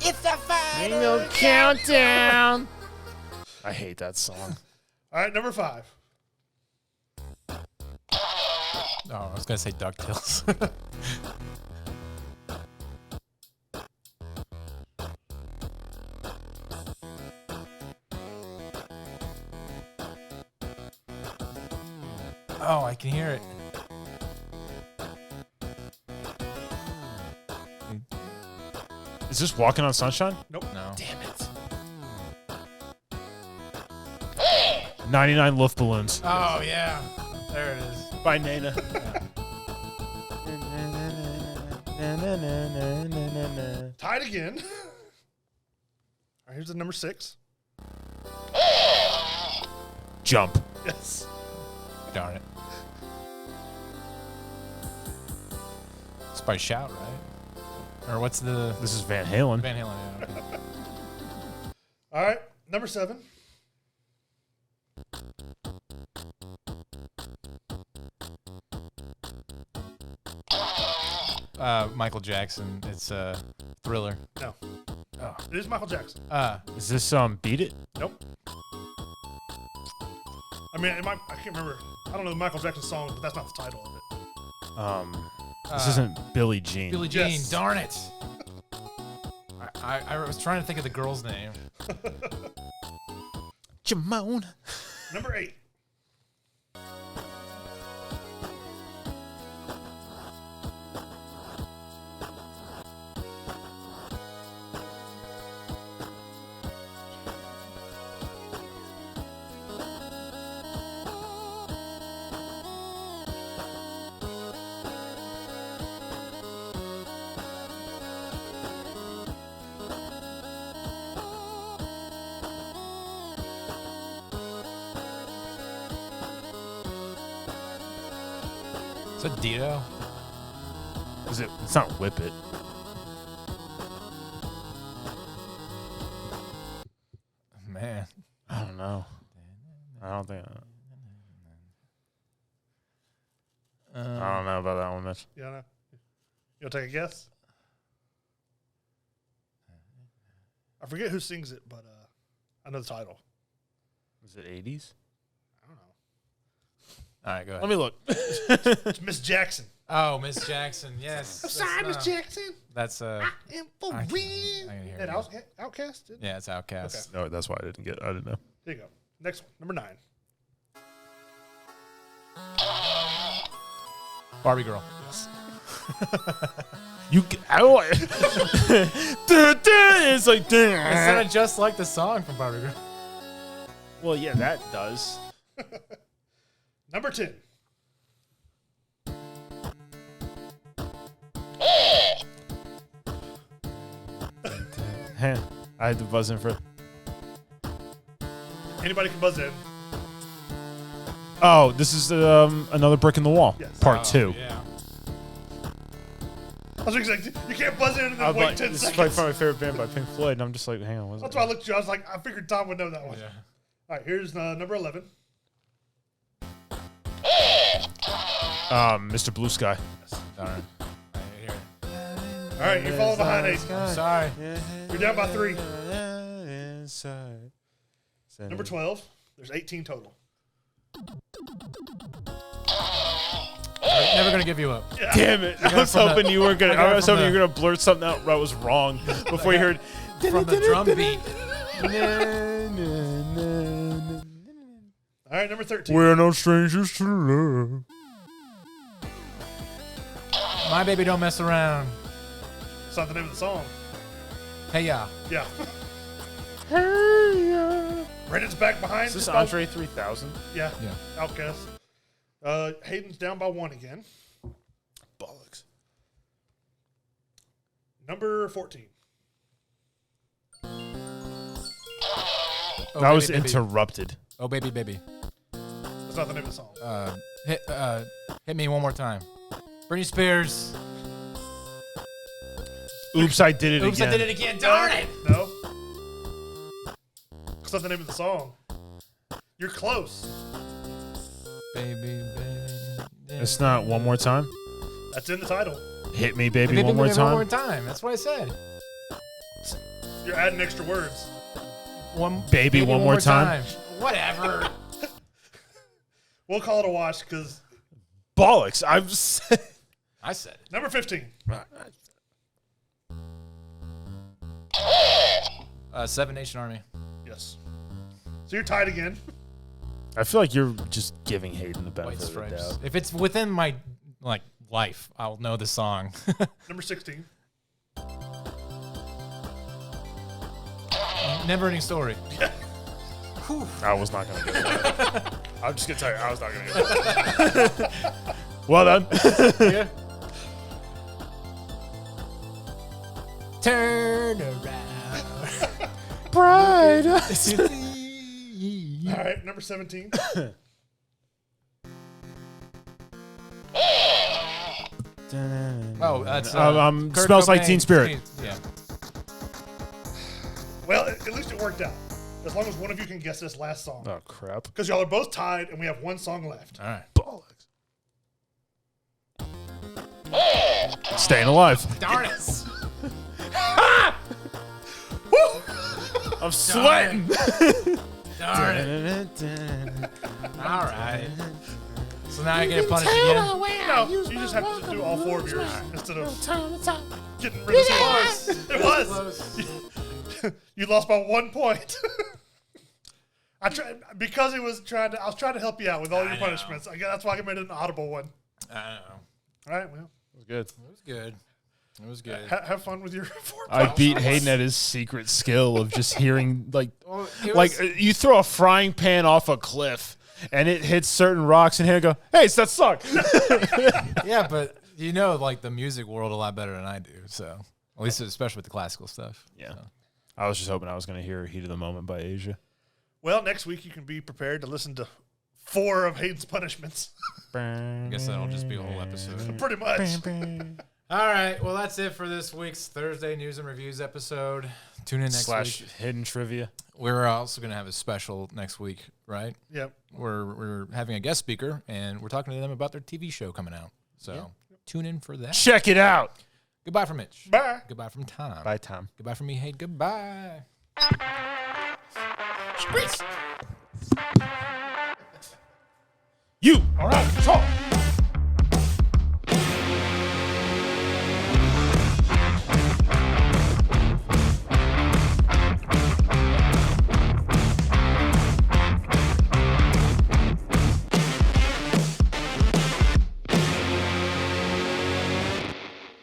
Speaker 2: It's the
Speaker 1: Final countdown. I hate that song.
Speaker 3: All right, number 5.
Speaker 2: Oh, I was gonna say DuckTales. Oh, I can hear it.
Speaker 1: Is this Walking on Sunshine?
Speaker 3: Nope.
Speaker 2: No.
Speaker 1: Damn it. 99 Luftballons
Speaker 2: Oh yeah, there it is.
Speaker 1: by Nana.
Speaker 3: Tied again. All right, here's the number 6.
Speaker 1: Jump.
Speaker 3: Yes.
Speaker 2: Darn it. It's by Shout, right? Or what's the
Speaker 1: This is Van Halen.
Speaker 2: Van Halen? Yeah, okay.
Speaker 3: All right, number 7.
Speaker 2: Michael Jackson. It's Thriller.
Speaker 3: No.
Speaker 2: Oh.
Speaker 3: It is Michael Jackson.
Speaker 1: Is this Beat It?
Speaker 3: Nope. I mean, I can't remember. I don't know the Michael Jackson song, but that's not the title of it.
Speaker 1: This isn't Billie Jean.
Speaker 2: Billie Jean.
Speaker 3: Yes.
Speaker 2: Darn it. I was trying to think of the girl's name.
Speaker 1: Jamone.
Speaker 3: Number 8.
Speaker 2: Is that Dito?
Speaker 1: Is it? It's not Whip It.
Speaker 2: Man.
Speaker 1: I don't know. I don't think. I don't know about that one, Mitch.
Speaker 3: Yeah, no. You'll take a guess? I forget who sings it, but I know the title.
Speaker 1: Is it 80s?
Speaker 3: I don't know.
Speaker 2: All right, go ahead.
Speaker 1: Let me look.
Speaker 3: It's Miss Jackson.
Speaker 2: Oh, Miss Jackson. Yes.
Speaker 3: I'm sorry, Miss Jackson.
Speaker 2: That's
Speaker 3: I am for
Speaker 2: I can-
Speaker 3: real.
Speaker 2: I can hear
Speaker 3: That
Speaker 2: it.
Speaker 3: Outcast? Didn't it?
Speaker 2: Yeah, it's Outcast.
Speaker 1: No, that's why I didn't get. I didn't know.
Speaker 3: There you go. Next one, number 9.
Speaker 2: Barbie Girl.
Speaker 1: You. It's like.
Speaker 2: It sounded just like the song from Barbie Girl.
Speaker 1: Well, yeah, that does.
Speaker 3: Number 10.
Speaker 1: I had to buzz in for.
Speaker 3: Anybody can buzz in.
Speaker 1: Oh, this is another brick in the wall.
Speaker 3: Yes.
Speaker 1: Part 2.
Speaker 2: Yeah.
Speaker 3: I was like, you can't buzz in and then
Speaker 1: I'm
Speaker 3: wait
Speaker 1: like,
Speaker 3: 10
Speaker 1: this is
Speaker 3: seconds.
Speaker 1: like my favorite band by Pink Floyd, and I'm just like, hang on, what's
Speaker 3: That's
Speaker 1: it?
Speaker 3: why I looked at you. I was like, I figured Tom would know that one.
Speaker 2: Yeah.
Speaker 3: All right, here's number 11.
Speaker 1: Mr. Blue Sky.
Speaker 2: Darn. I hear it.
Speaker 3: All right, you're falling behind 8.
Speaker 2: I'm sorry.
Speaker 3: You're down by 3. Number 12. There's 18 total.
Speaker 2: Never gonna give you up.
Speaker 1: Damn it! I was hoping you were gonna. I was hoping you were gonna blurt something out that was wrong before you heard.
Speaker 2: From the drum beat.
Speaker 3: All right, number 13.
Speaker 1: We're no strangers to love.
Speaker 2: My baby don't mess around.
Speaker 3: It's not the name of the song.
Speaker 2: Hey ya.
Speaker 3: Yeah.
Speaker 1: Hey,
Speaker 3: Brennan's back behind.
Speaker 1: is this Andre 3000?
Speaker 3: Yeah.
Speaker 2: Yeah.
Speaker 3: Outcast. Hayden's down by 1 again.
Speaker 1: Bollocks.
Speaker 3: Number 14.
Speaker 2: Oh,
Speaker 1: That was
Speaker 2: baby, baby.
Speaker 1: interrupted.
Speaker 2: Oh baby, baby.
Speaker 3: That's not the name of the song.
Speaker 2: Hit me one more time. Britney Spears.
Speaker 1: Oops, I did it
Speaker 2: Oops,
Speaker 1: again.
Speaker 2: I did it again. Darn it.
Speaker 3: No. That's not the name of the song. You're close.
Speaker 2: Baby.
Speaker 1: It's not one more time.
Speaker 3: That's in the title.
Speaker 1: Hit me, baby, one more time.
Speaker 2: One more time. That's what I said.
Speaker 3: You're adding extra words.
Speaker 1: Baby, one more time.
Speaker 2: Whatever.
Speaker 3: We'll call it a wash because
Speaker 1: Bollocks.
Speaker 2: I said it.
Speaker 3: number 15.
Speaker 2: Seven Nation Army.
Speaker 3: Yes. So you're tied again.
Speaker 1: I feel like you're just giving Hayden the
Speaker 2: White
Speaker 1: benefit of the
Speaker 2: Stripes.
Speaker 1: doubt.
Speaker 2: If it's within my life, I'll know the song.
Speaker 3: Number 16.
Speaker 2: Never Ending Story.
Speaker 1: I was not going to get that. I'm just going to tell you, I was not going to get that. Well done.
Speaker 2: Yeah. Turn around.
Speaker 1: Pride.
Speaker 3: All right, number 17.
Speaker 2: Oh, that's Kurt
Speaker 1: Smells Like
Speaker 2: Cobain.
Speaker 1: Teen Spirit.
Speaker 2: Yeah.
Speaker 3: Well, at least it worked out. As long as one of you can guess this last song.
Speaker 1: Oh, crap.
Speaker 3: Because y'all are both tied and we have one song left.
Speaker 2: All right.
Speaker 1: Bollocks. Staying alive.
Speaker 2: Darn it.
Speaker 1: I'm sweating.
Speaker 2: Darn it. All right. So now I get punished again?
Speaker 3: No, you just have to do all four of yours instead of getting rid of yours. It was. You lost by 1 point. I tried because I was trying to help you out with all your punishments. That's why I made it an audible one.
Speaker 2: I don't know.
Speaker 3: All right, well,
Speaker 1: It was good.
Speaker 2: It was good. It was good.
Speaker 3: have fun with your 4
Speaker 1: I
Speaker 3: points.
Speaker 1: beat Hayden at his secret skill of just hearing,
Speaker 2: Well, it was-
Speaker 1: you throw a frying pan off a cliff and it hits certain rocks and Hayden go, hey, it's that suck.
Speaker 2: Yeah, but you know, the music world a lot better than I do. So at least, especially with the classical stuff.
Speaker 1: Yeah.
Speaker 2: So.
Speaker 1: I was just hoping I was going to hear Heat of the Moment by Asia.
Speaker 3: Well, next week you can be prepared to listen to 4 of Hayden's punishments.
Speaker 2: I guess that'll just be a whole episode.
Speaker 3: Pretty much.
Speaker 2: All right. Well, that's it for this week's Thursday News and Reviews episode. Tune in next week.
Speaker 1: / hidden trivia.
Speaker 2: We're also going to have a special next week, right?
Speaker 3: Yep.
Speaker 2: We're having a guest speaker, and we're talking to them about their TV show coming out. So tune in for that.
Speaker 1: Check it out.
Speaker 2: Goodbye from Mitch.
Speaker 3: Bye.
Speaker 2: Goodbye from Tom.
Speaker 1: Bye, Tom.
Speaker 2: Goodbye from me. Hey, goodbye.
Speaker 1: You. All right. Talk.